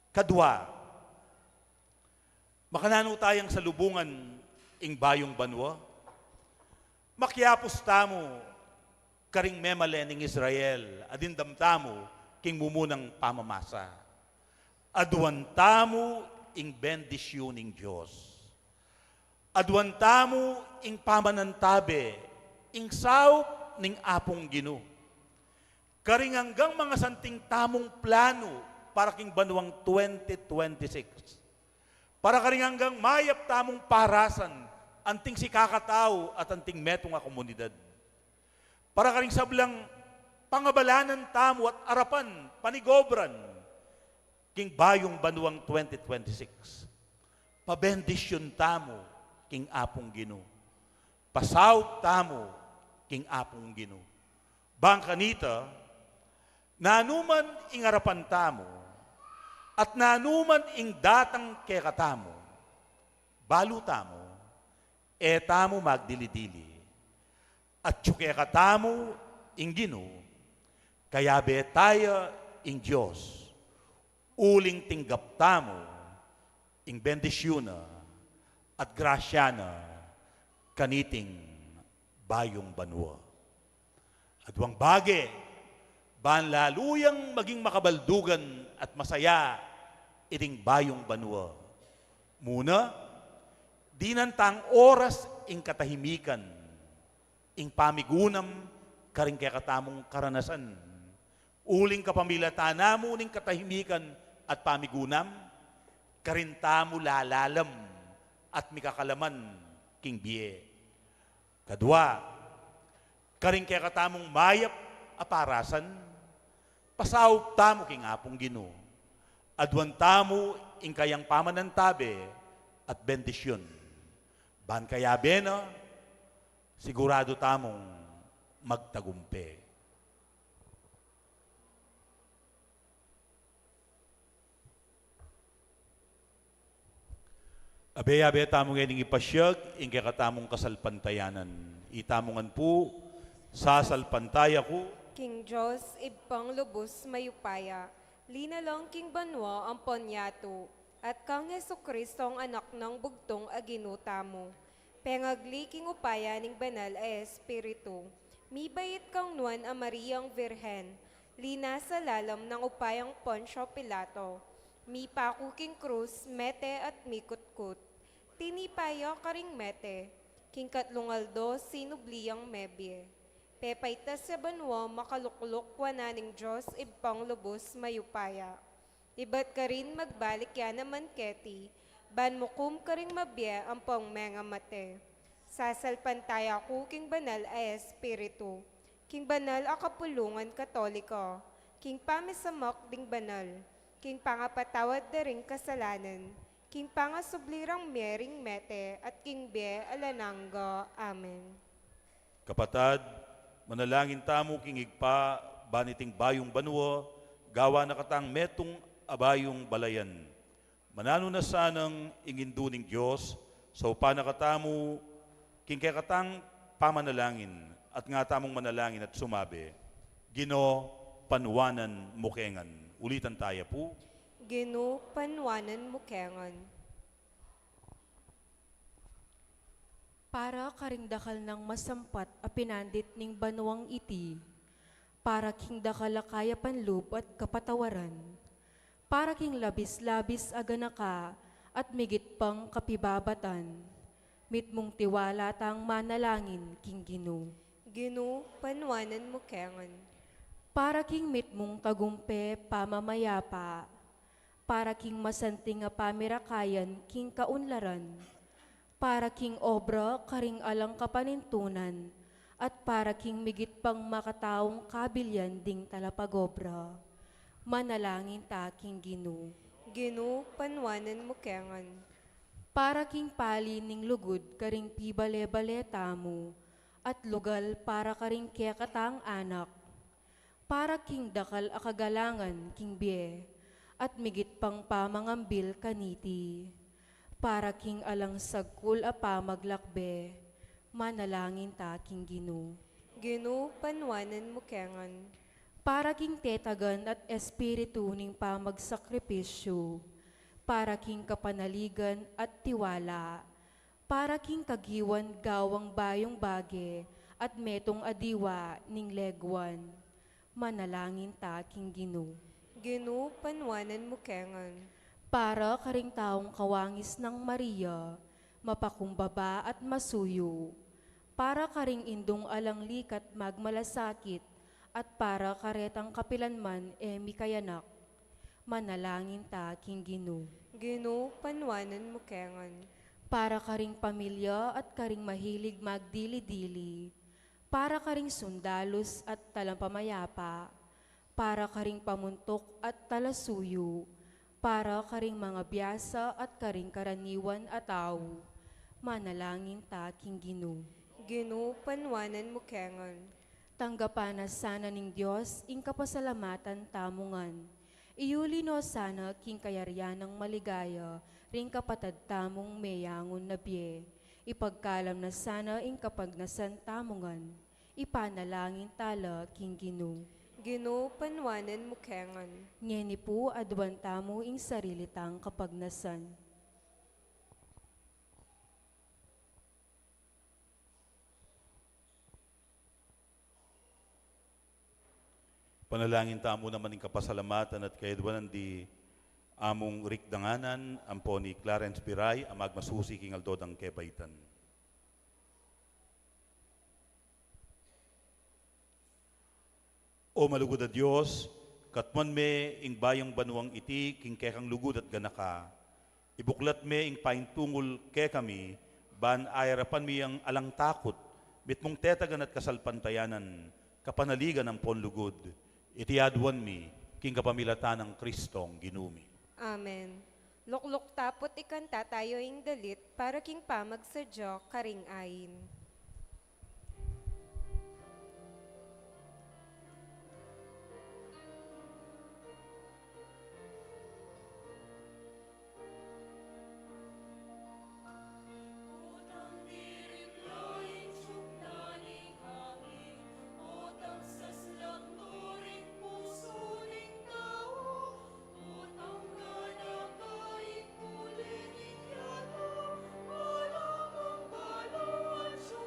Kadwa, makanano tayang salubungan ing bayong banwa. Makyapos tamo karing memalen ing Israel, adindam tamo king mumunang pamamasa. Aduan tamo ing bendisyon ing Diyos. Aduan tamo ing pamanantabe, ing saup ning apong Gino. Karing hanggang mga santing tamong plano para king banwang 2026. Para karing hanggang mayap tamong parasan, anting si kakatao at anting metong nga komunidad. Para karing sablang pangabalanan tamo at arapan, panigobran, king bayong banwang 2026. Pabendisyon tamo, king apong Gino. Pasaw tamo, king apong Gino. Bangkanita, nanuman ing arapan tamo, at nanuman ing datang kekatamo, balu tamo, etamo magdilidili, at tsukekatamo ing Gino, kaya betaya ing Diyos, uling tinggap tamo, ing bendisyuna, at grasya na kaniting bayong banwa. At wang bage, banlaluyang maging makabaldugan at masaya iting bayong banwa. Muna, dinantang oras ing katahimikan, ing pamigunam karing kakatamong karanasan. Uling kapamilatanamo ning katahimikan at pamigunam, karintamo lalalam at mikakalaman king biye. Kadwa, karing kaya katamong mayap aparasan, pasaw tamo king apong Gino. Adwan tamo ing kayang pamanantabe at bendisyon. Ban kaya bena, sigurado tamong magtagumpe. Abe-abe tamong ining ipasyag, ing katamong kasalpantayanan. Itamongan po, sasalpantaya ko, King Diyos, ibpang lubos mayupaya, linalong king banwa ang ponyato, at kang Heso Kristo ang anak ng bugtong aginuta mo. Pengagli king upaya ning banal ay Espiritu. Mibayit kang nuan a Mariang Virhen, lina sa lalam ng upayang Poncio Pilato. Mipaku king krus, mete at mikutkut. Tinipayo karing mete, king katlungaldo sinubliyang mebye. Pepaytas sa banwa makaluklok wananing Diyos ibpang lubos mayupaya. Iba't ka rin magbalik yan naman keti, ban mukum ka rin mabye ang pang menga mate. Sasalpantaya ko king banal ay Espiritu, king banal a kapulungan katoliko, king pamisamak ding banal, king pangapatawad na ring kasalanan, king pangasublirang mering mete, at king be alanangga. Amen. kapatad, manalangin tamo king igpa, baniting bayong banwa, gawa na katang metong abayong balayan. Manano na sanang inginduning Diyos, so panakatamo, king kaya katang pamanalangin, at nga tamong manalangin at sumabi, Gino, panwanan mukengan. Ulitan tayo po. Ginu panwanan mukengan. Para karingdakal ng masampat a pinandit ning banwang iti, para king dakala kaya panlub at kapatawaran, para king labis-labis aganaka at migit pang kapibabatan, mit mong tiwala tang manalangin king Gino. Ginu panwanan mukengan. Para king mit mong tagumpe pamamayapa, para king masanting nga pamirakayan king kaunlaran, para king obra karing alang kapanintunan, at para king migit pang makataong kabilyan ding talapagobra. Manalangin ta king Gino. Ginu panwanan mukengan. Para king pali ning lugod karing pibale-baleta mo, at lugal para karing kekatang anak. Para king dakal akagalangan king bie, at migit pang pamangambil kaniti. Para king alang sagkul a pamaglakbe, manalangin ta king Ginoo. Ginoo, panwanan mo kengan. Para king tetagan at espiritu ning pamagsakripisyo, para king kapanaligan at tiwala, para king kagiwan gawang bayong bage, at metong adiwa ning legwan. Manalangin ta king Ginoo. Ginoo, panwanan mo kengan. Para karing taong kawangis ng Maria, mapakumbaba at masuyo, para karing indong alang likat magmalasakit, at para karetang kapilanman mikayanak. Manalangin ta king Ginoo. Ginoo, panwanan mo kengan. Para karing pamilya at karing mahilig magdili-dili, para karing sundalos at talampamayapa, para karing pamuntok at talasuyo, para karing mga biyasa at karing karaniwan at tao. Manalangin ta king Ginoo. Ginoo, panwanan mo kengan. Tanggapan na sana ning Diyos ing kapasalamatan tamungan. Iuli no sana king kayaryan ng maligaya, ring kapatad tamong mayangon na biye. Ipagkalam na sana ing kapagnasan tamungan. Ipanalangin tala king Ginoo. Ginoo, panwanan mo kengan. Ngeni po adwan tamo ing sarili tang kapagnasan. Panalangin tamo naman ng kapasalamatan at kaidwanan di among rikdanganan, ampo ni Clarence Piray, amag masusi king aldodang kebaitan. O malugod a Diyos, katman me ing bayang banuang iti, king kekang lugod at ganaka, ibuklat me ing paintungol ke kami, ban ayarapan mi ang alang takot, bitmong tetagan at kasalpantayanan, kapanaligan ng ponlugod, iti adwan mi, king kapamilatan ng Kristong ginumi. Amen. Lukluk tapot ikanta tayo ing dalit para king pamagsadyo karing ayin. Alam ang balawan sa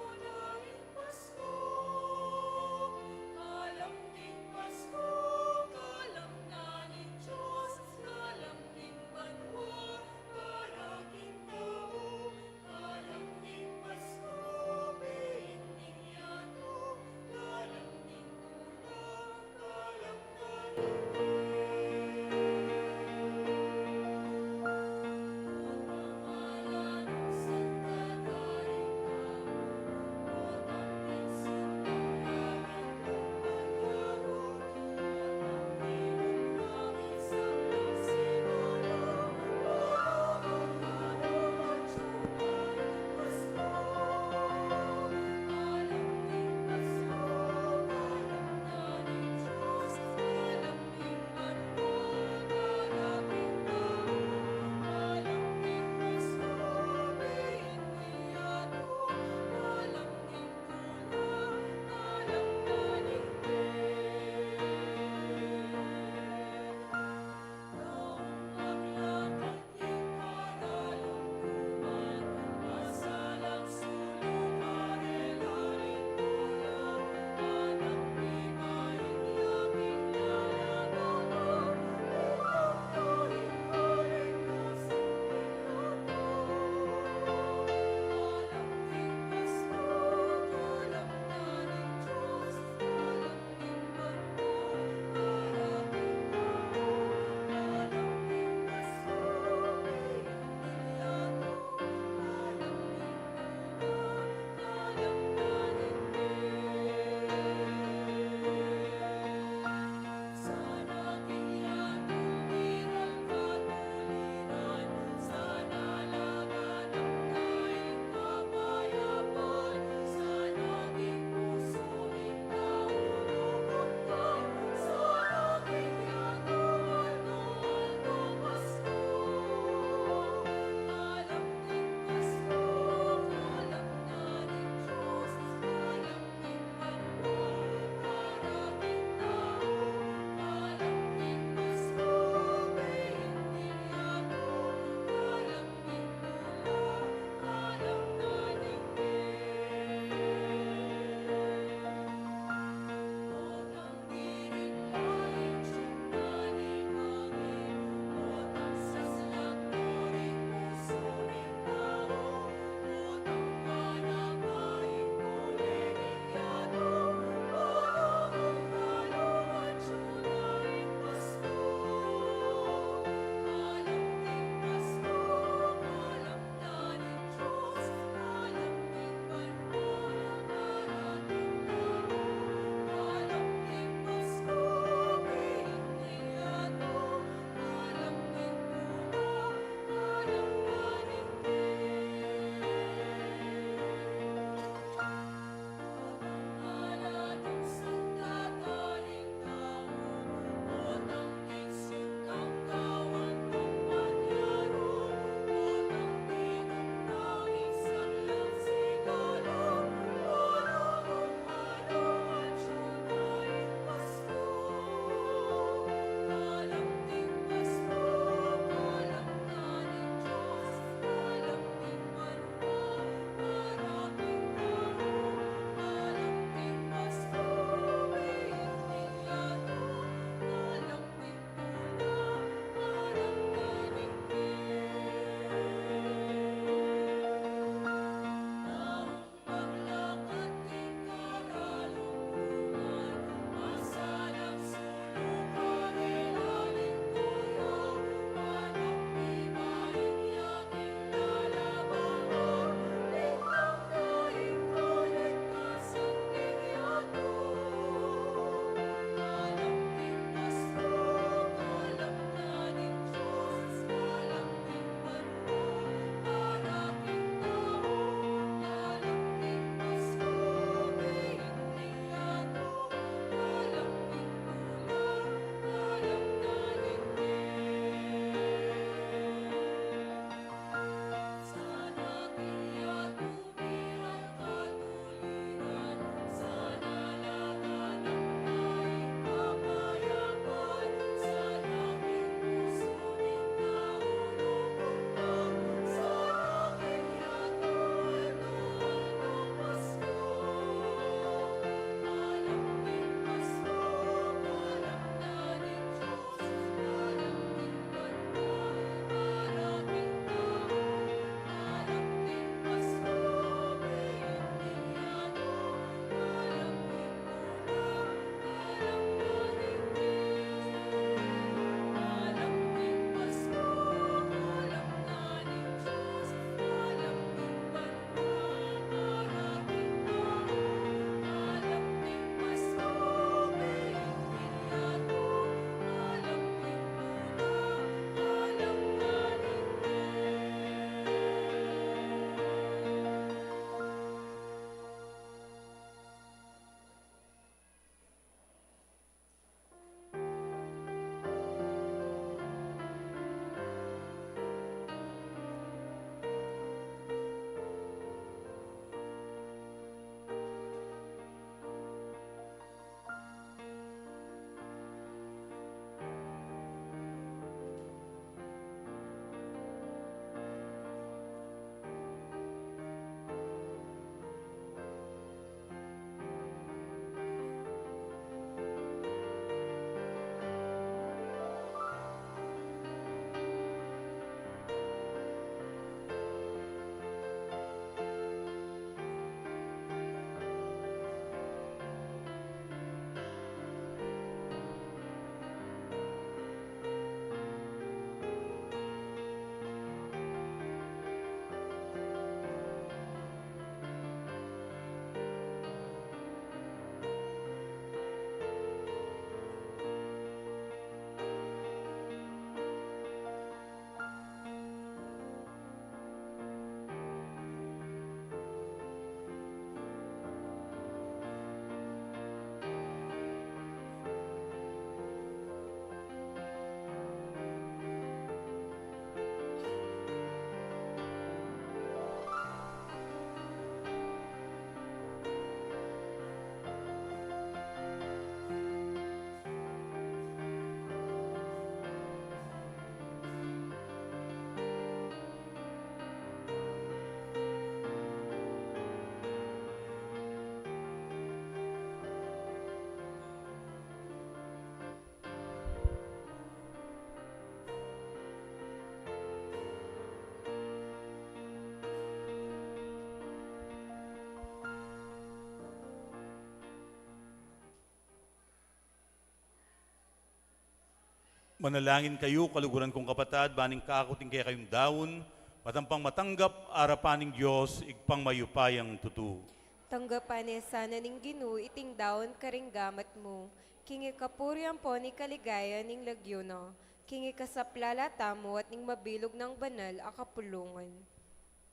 Manalangin kayo, kaluguran kong kapatad, baning kaakuting kaya kayong daon, matampang matanggap, arapaning Diyos, igpang mayupayang tutu. Tanggapan sana ning Ginoo iting daon karing gamat mo. Kingi kapurian po ni kaligaya ning lagyono. Kingi kasaplalata mo at ning mabilog ng banal akapulungan.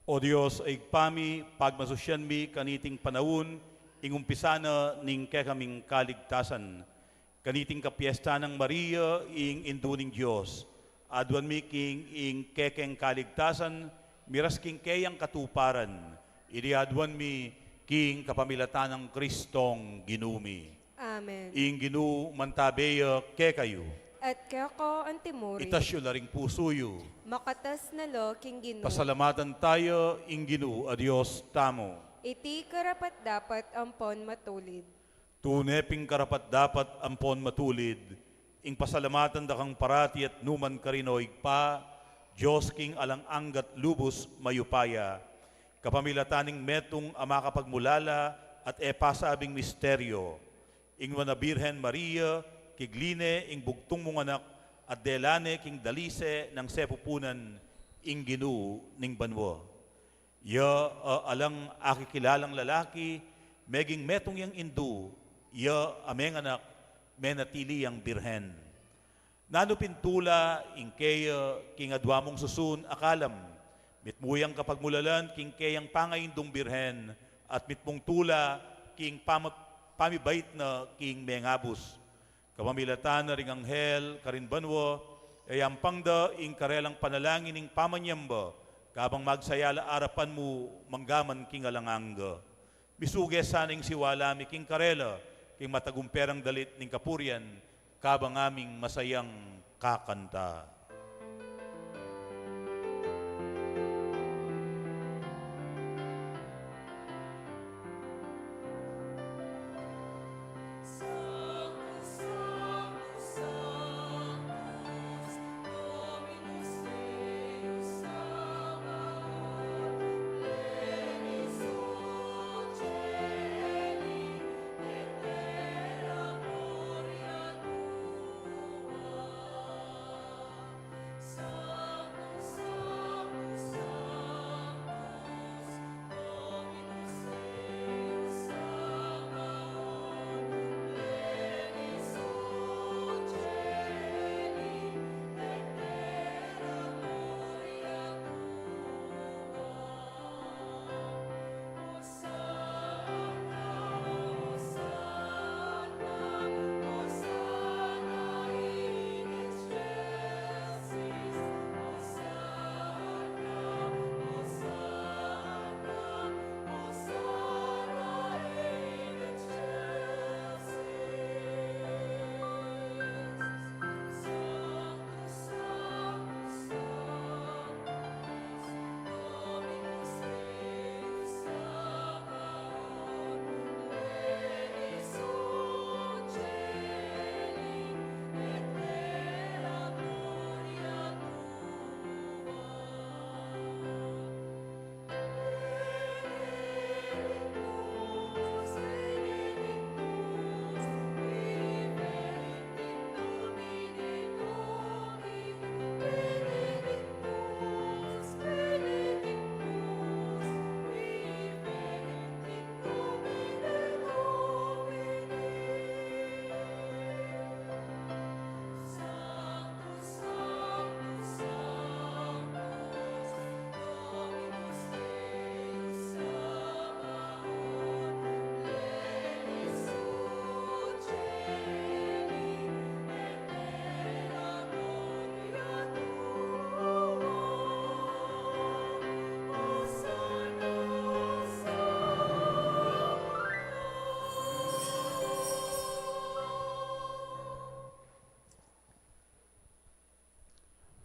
O Diyos, ay igpami, pagmasusyan mi, kaniting panahon, ingumpisana ning kekaming kaligtasan. Kaniting kapiesta ng Maria, ing induning Diyos. Adwan mi king ing kekeng kaligtasan, miras king keyang katuparan. Iliadwan mi king kapamilatan ng Kristong ginumi. Amen. Ing ginu mantabeya kekayo. At kako ang timuri. Itasyo na ring pusuyo. Makatas na lo king Ginoo. Pasalamatan tayo, ing ginu, adios tamo. Iti karapat dapat ampon matulid. Tuneping karapat dapat ampon matulid, ing pasalamatan dakang parati at numan karinoig pa, Diyos king alang anggat lubos mayupaya, kapamilataning metong ama kapagmulala at epasabing misteryo, ing wana Birhen Maria, kigline ing bugtong mong anak, at delane king dalise ng sepupunan, ing ginu ning banwo. Ya alang akikilalang lalaki, meging metong yang indu, ya ameng anak, menatili yang birhen. Nanupintula, ing kaya, king adwamong susun, akalam, mitmuyang kapagmulalan, king kayang pangayindong birhen, at mitmong tula, king pamibait na king mengabus. Kapamilatan na ring anghel, karinbanwo, ayampangda, ing karelang panalangin, ing pamanyamba, kabang magsayala arapan mo, manggaman king alanganga. Bisuge saning siwalami king karela, king matagumperang dalit ning kapurian, kabang aming masayang kakanta.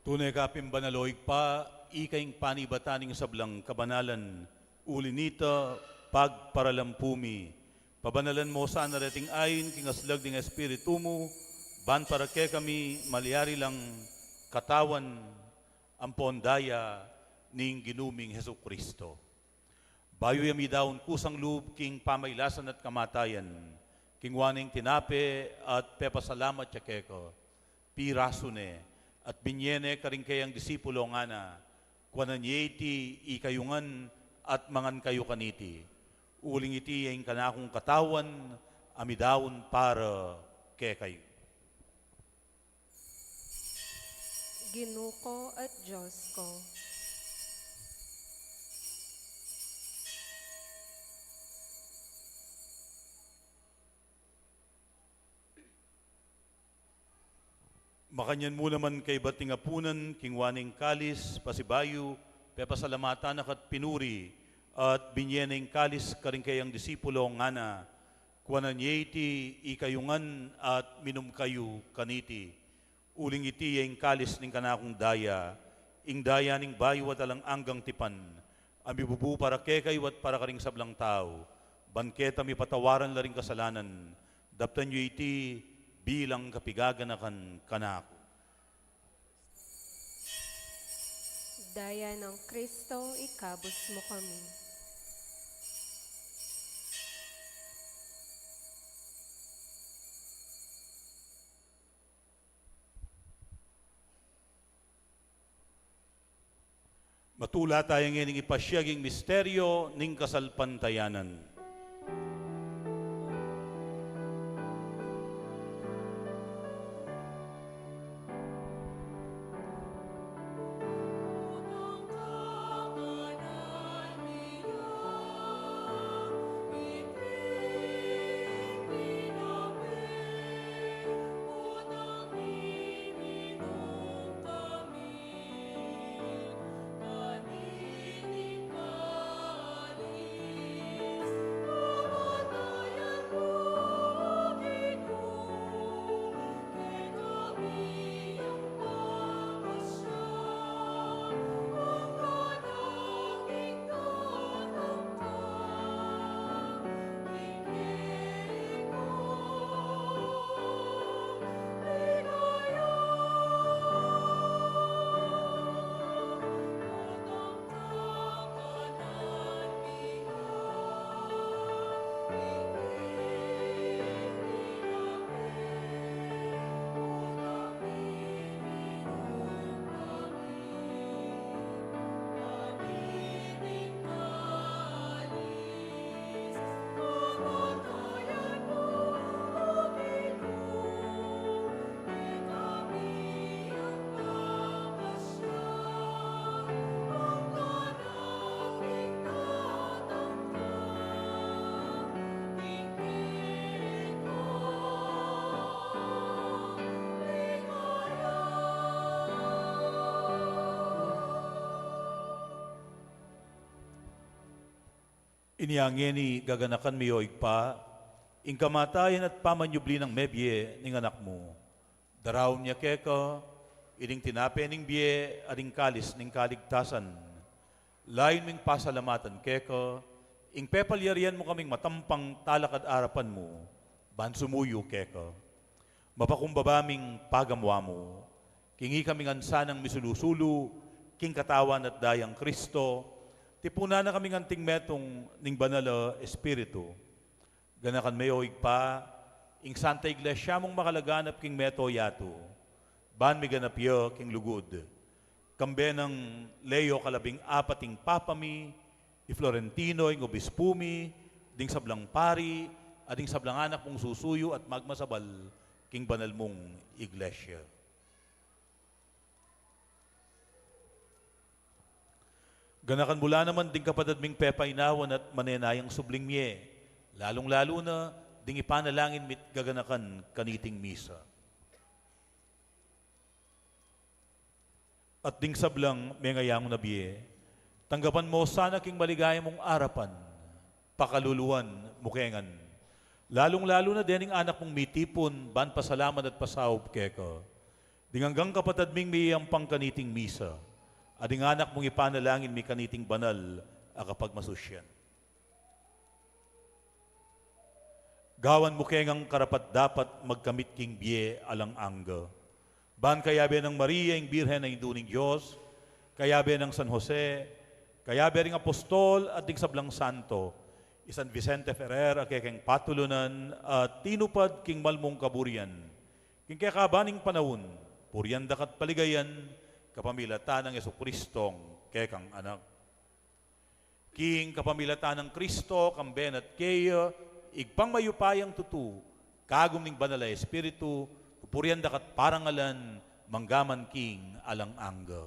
Tunay kapim banaloig pa, ikaing panibataning sablang kabanalan, ulinita, pagparalampumi. Pabanalan mo sa narating ayin, kingaslag ding espiritu mo, ban para ke kami, malyari lang katawan, ampon daya, ning ginuming Hesu Kristo. Bayo yami daon kusang loob, king pamaylasan at kamatayan, king waning tinape at pepasalamat yakeko. pirasune, at binyene karing kayang disipulo nga na, kwananyeti ikayungan at mangan kayo kaniti. Uling iti yung kanakong katawan, amidawon para kay kayo. Ginuko at Diyos ko. Makanyan mo naman kay bating apunan, kingwaning kalis, pasibayo, pepasalamatan at pinuri, at binyeneng kalis karing kayang disipulo nga na, kwananyeti ikayungan at minum kayo kaniti. Uling iti yung kalis ning kanakong daya, ing daya ning bayo at alang anggang tipan, amibubu para kekay at para karing sablang tao, banketa mi patawaran la ring kasalanan, daptan yu iti bilang kapigaganakan kanako. Daya ng Kristo, ikabos mo kami. Matula tayong ining ipasyaging misteryo ning kasalpantayanan. Iniangeni gaganakan miyo igpa, ing kamatayan at pamanyubli ng mebye ning anak mo. Daraw niya keka, ining tinape ning biye, ading kalis ning kaligtasan. Lain ming pasalamatan keka, ing pepalyarian mo kaming matampang talakad arapan mo, bansumuyo keka. Mapakumbabaming pagamwa mo, kingi kaming ansanang misulusulu, king katawan at dayang Kristo, tipuna na kaming anting metong ning banal espiritu. Ganakan mayo igpa, ing Santa Iglesia mong makalaganap king meto yato. Ban mi ganap yo king lugod. Kambe ng Leo kalabing apating papami, i Florentino ing obispumi, ding sablang pari, ading sablang anak mong susuyo at magmasabal king banal mong iglesia. Ganakan mula naman ding kapadadming pepainawan at manenayang subling miye, lalong-lalo na ding ipanalangin mit gaganakan kaniting misa. At ding sablang may ngayang nabiye, tanggapan mo sana king maligaya mong arapan, pakaluluan, mukengan. Lalong-lalo na din ang anak mong mitipon, ban pasalamat at pasaob keka. Ding hanggang kapatadming may iyang pangkaniting misa, ading anak mong ipanalangin mi kaniting banal a kapag masusyan. Gawan mo kengang karapat dapat magkamit king biye alang angga. Ban kayabe ng Maria ing Birhen na induning Diyos, kayabe ng San Jose, kayabe ring Apostol at ding sablang Santo, San Vicente Ferrer a kekeng patulunan at tinupad king malmong kaburian, king kakabaning panahon, puryandak at paligayan, kapamilatan ng Yesukristong kekang anak. King kapamilatan ng Kristo, kamben at keya, igpang mayupayang tutu, kagum ning banal na Espiritu, puryandak at parangalan, manggaman king alang angga.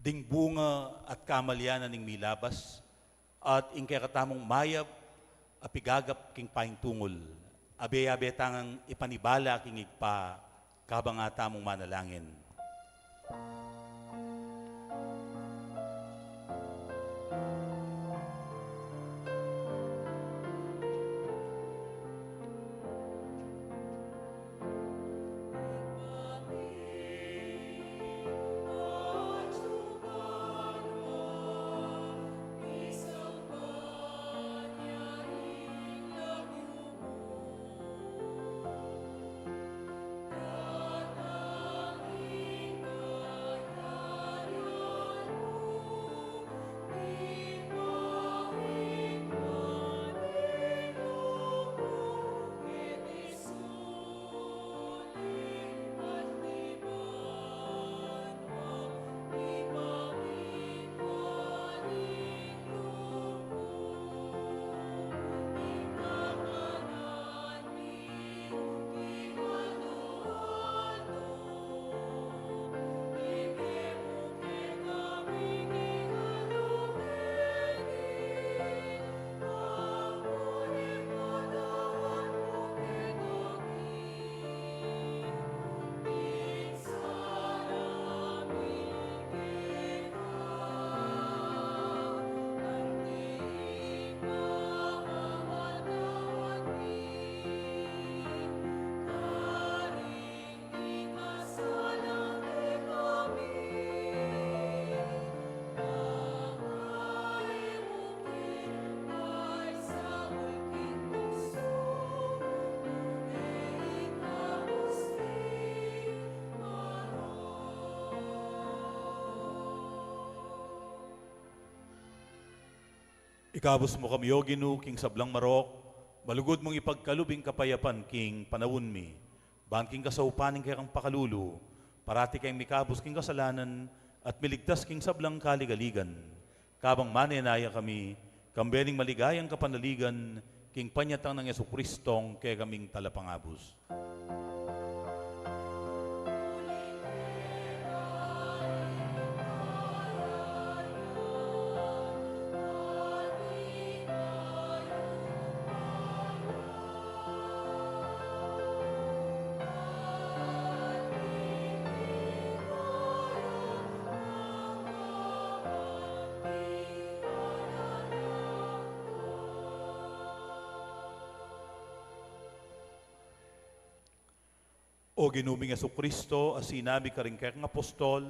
Ding bunga at kamalyanan ning milabas, at ingkay katamong mayab, apigagap king paing tungol, abe-abe tangang ipanibala king igpa, kabang atamong manalangin. Ikabos mo kami, O Ginu, king sablang marok, malugod mong ipagkalubing kapayapan, king panawon mi. Bahan king kasaupaning kay kang pakalulu, parati kayong mikabos king kasalanan, at miligtas king sablang kaligaligan. Kabang manenaya kami, kambening maligayang kapanaligan, king panyatang ng Yesukristong kay kaming talapangabos. O ginuming Jesucristo, as sinabi ka rin kayang apostol,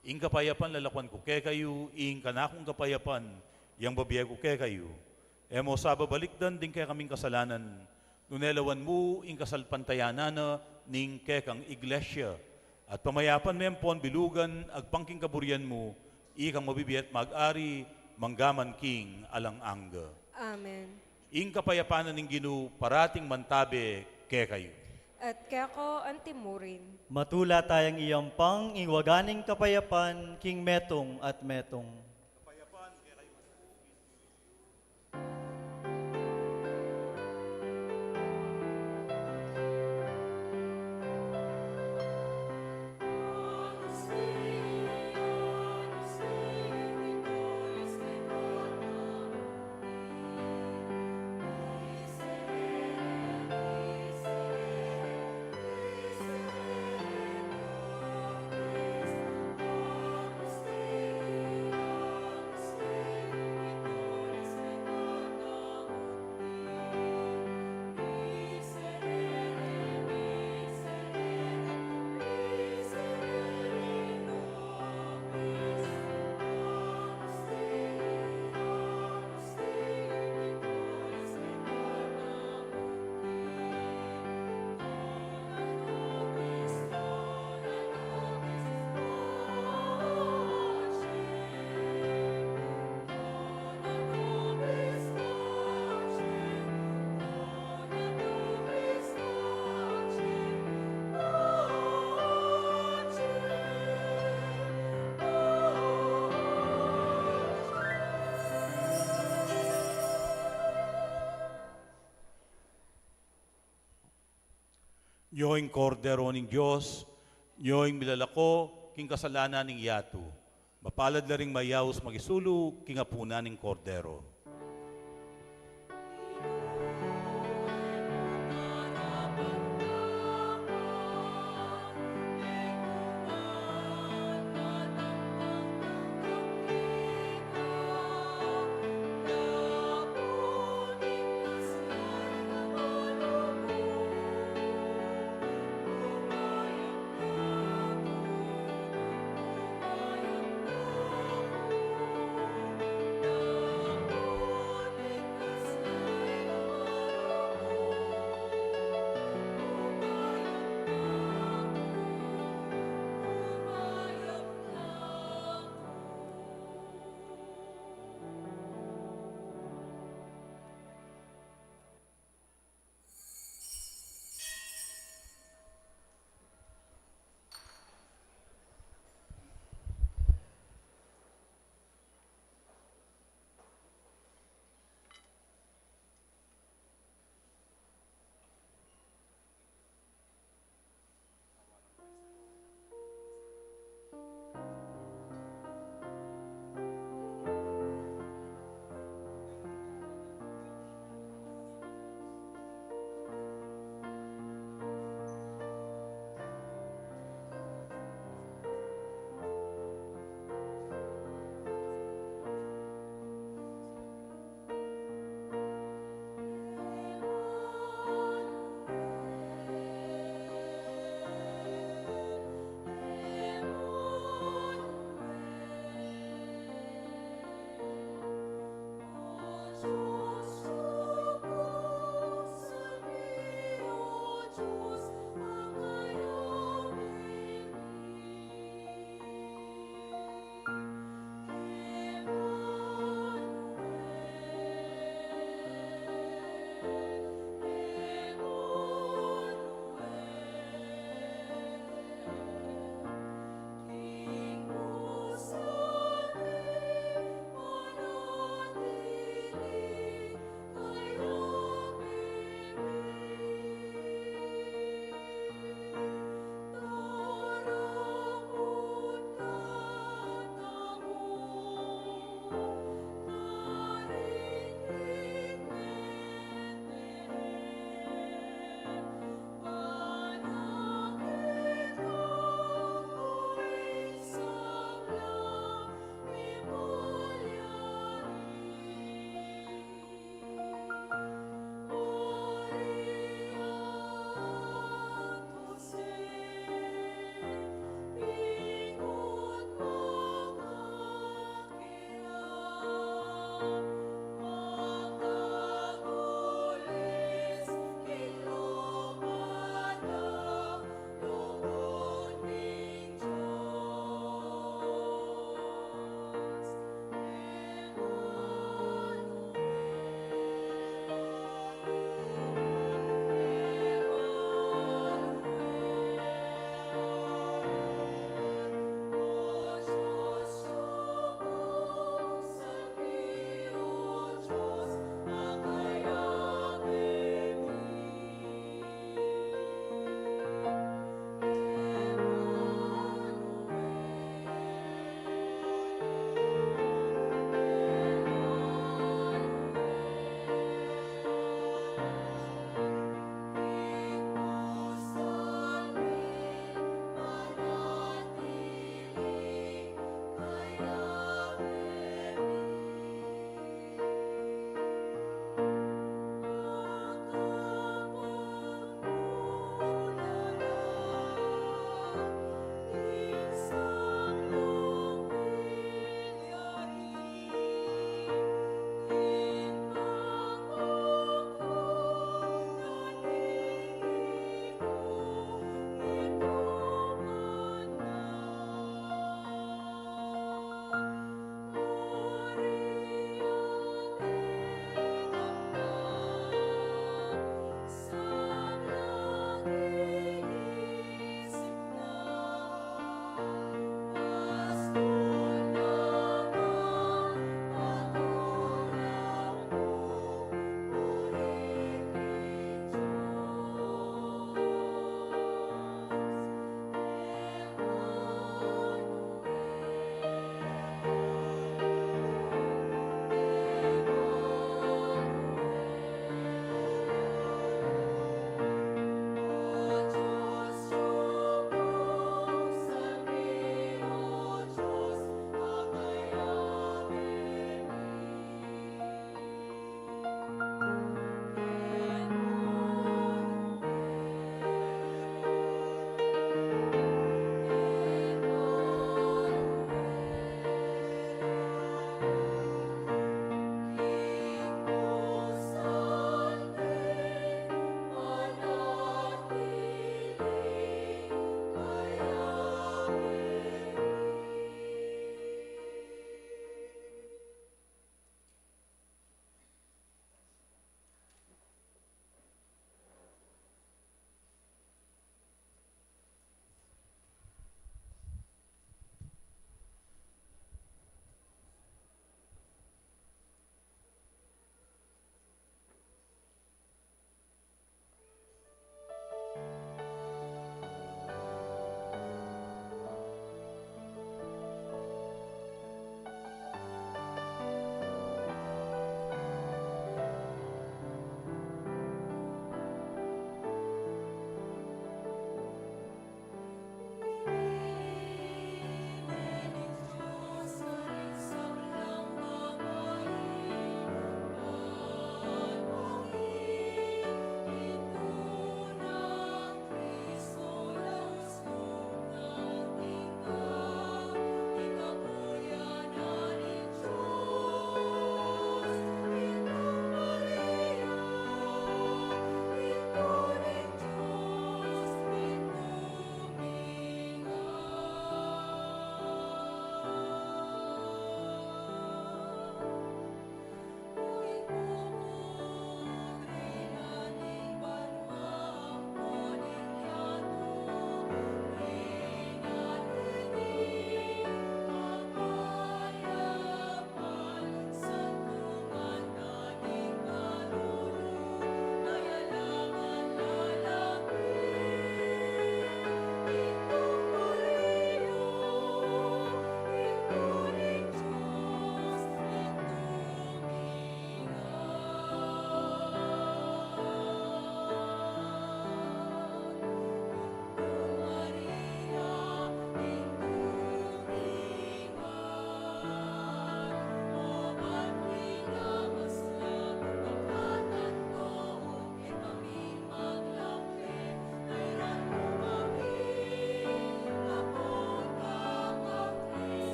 ing kapayapan lalakwan ko kay kayo, ing kanakong kapayapan, yang babiya ko kay kayo. Emo sa babalikdan din kay kaming kasalanan, nunelawan mo ing kasalpantayanana ning kay kang iglesia, at pamayapan mempon bilugan, agpangking kaburian mo, ikang mabibiyat mag-ari, manggaman king alang angga. Amen. Ing kapayapanan ning Ginu, parating mantabe kay kayo. At kaya ko antimurin. Matula tayang iyampang ingwaganing kapayapan, king metong at metong. Nyoing kordero ning Diyos, nyoing milalako, king kasalanan ning yatu. Mapalad na ring mayaws magisulu, king apuna ning kordero.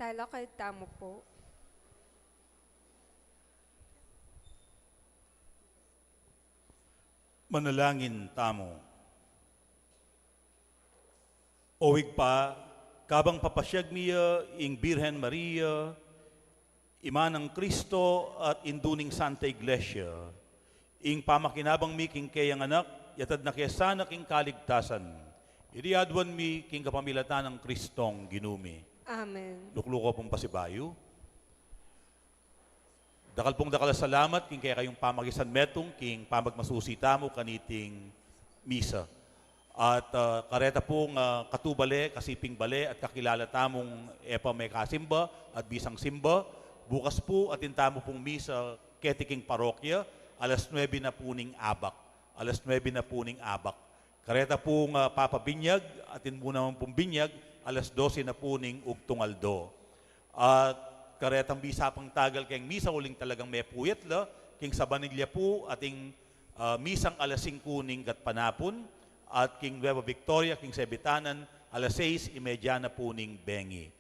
Talakad tamo po. Manalangin tamo. Owig pa, kabang papasyag miya, ing Birhen Maria, Ima ng Kristo at induning Santa Iglesia, ing pamakinabang mi king kayang anak, yatad na kayasana king kaligtasan, iriadwan mi king kapamilatan ng Kristong ginumi. Amen. Lukluko pong pasibayo. Dakal pong dakal salamat king kaya kayong pamagisan metong king pamagmasusita mo kaniting misa. At kareta pong katubale, kasiping bale at kakilala tamong epa may kasimba at bisang simba. Bukas po atin tamo pong misa ketiking parokya, alas 9 na puning abak. Alas 9 na puning abak. Kareta pong papabinyag, atin po naman pong binyag, alas 12 na puning ugtungaldo. At karetang bisa pang tagal kayong misa uling talagang may puyat la, king sa Banilya po ating misang alas 5 ning gat panapon, at king Nueva Victoria, king Sebitanan, alas 6:30 na puning bengi.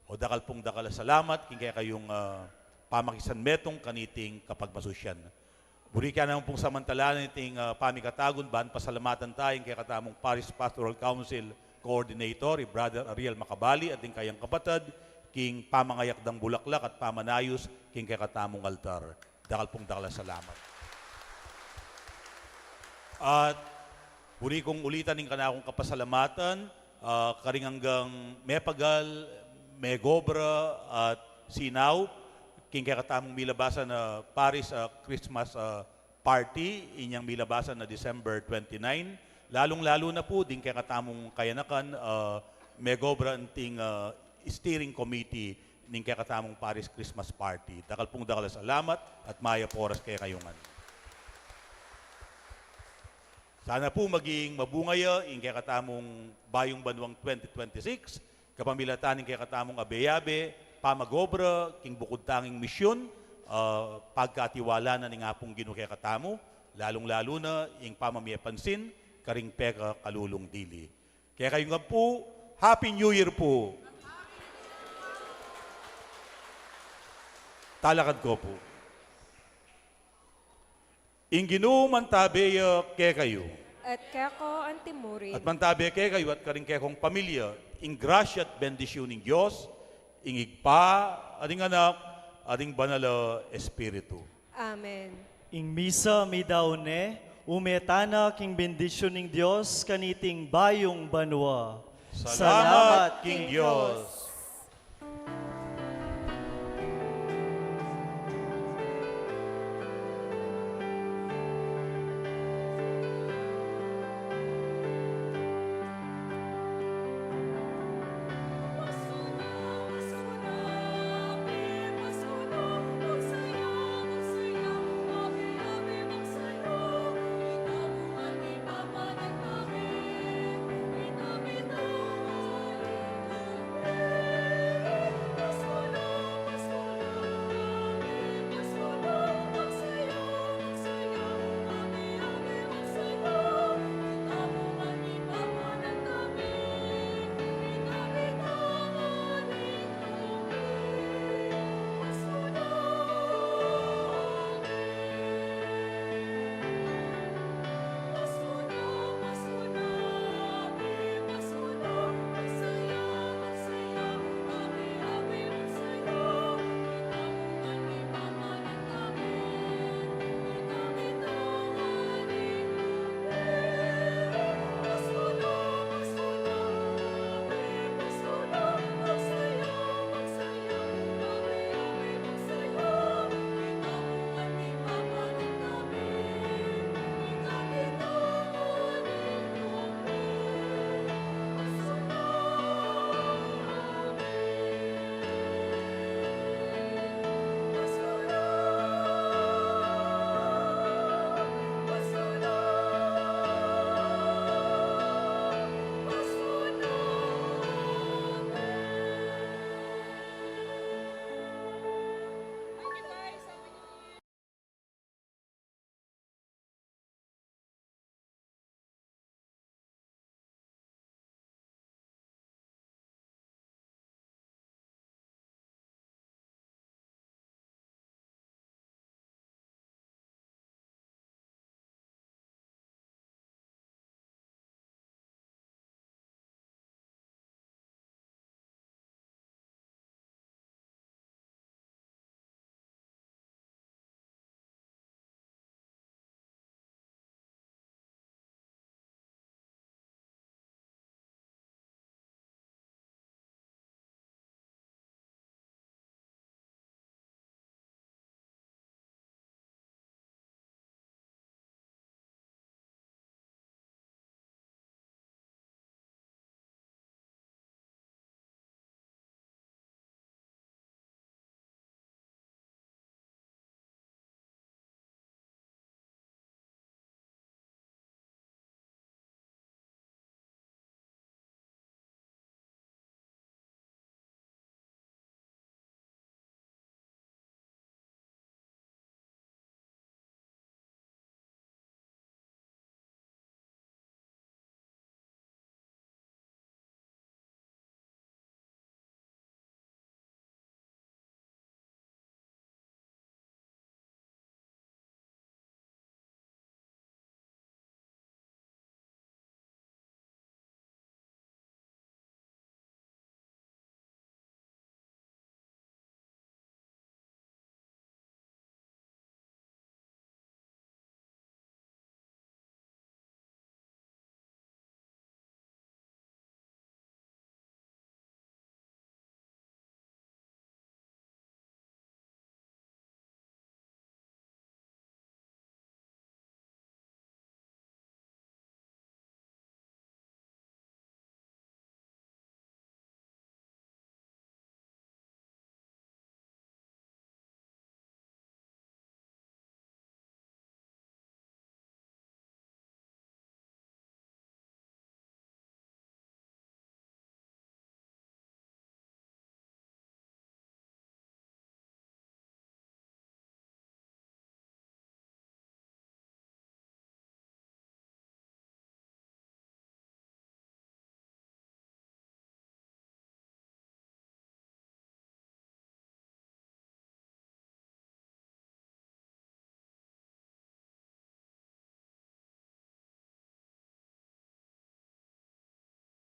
O dakal pong dakal salamat, king kaya kayong pamakisan metong kaniting kapagmasusyan. Buri ka naman pong samantalaan niting pamikatagon, ban pasalamatan tayo kaya katamong Parish Pastoral Council Coordinator, Brother Ariel Macabali, at kayang kapatid, king pamangayak ng bulaklak at pamanayos, king kaya katamong altar. Dakal pong dakal salamat. At buri kong ulitan ng kanakong kapasalamatan, karing hanggang Mepagal, Megobra at Sinaw, king kaya katamong milabasan na Paris Christmas party, inyang milabasan na December 29. Lalong-lalo na po, din kaya katamong kayanakan, Megobra anting steering committee, ning kaya katamong Paris Christmas party. Dakal pong dakal salamat at maya poras kaya kayungan. Sana po maging mabungaya, ing kaya katamong Bayong Banwang 2026, kapamilatan ng kaya katamong Abeyabe, Pamagobra, king bukod tanging misyon, pagkatiwala na ng apong Ginoo kaya katamo, lalong-lalo na ing pamamiyapansin, karing peka kalulong dili. Kaya kayo nga po, Happy New Year po! Talakad ko po. Ing Ginoo mantabeya kaya kayo. At kaya ko ang timurin. At mantabeya kaya kayo at karing kaya kong pamilya, ing grasya at bendisyon ng Diyos, ing igpa, ading anak, ading banala espiritu. Amen. Ing misa mi daone, umetana king bendisyon ng Diyos kaniting bayong banwa. Salamat, King Diyos!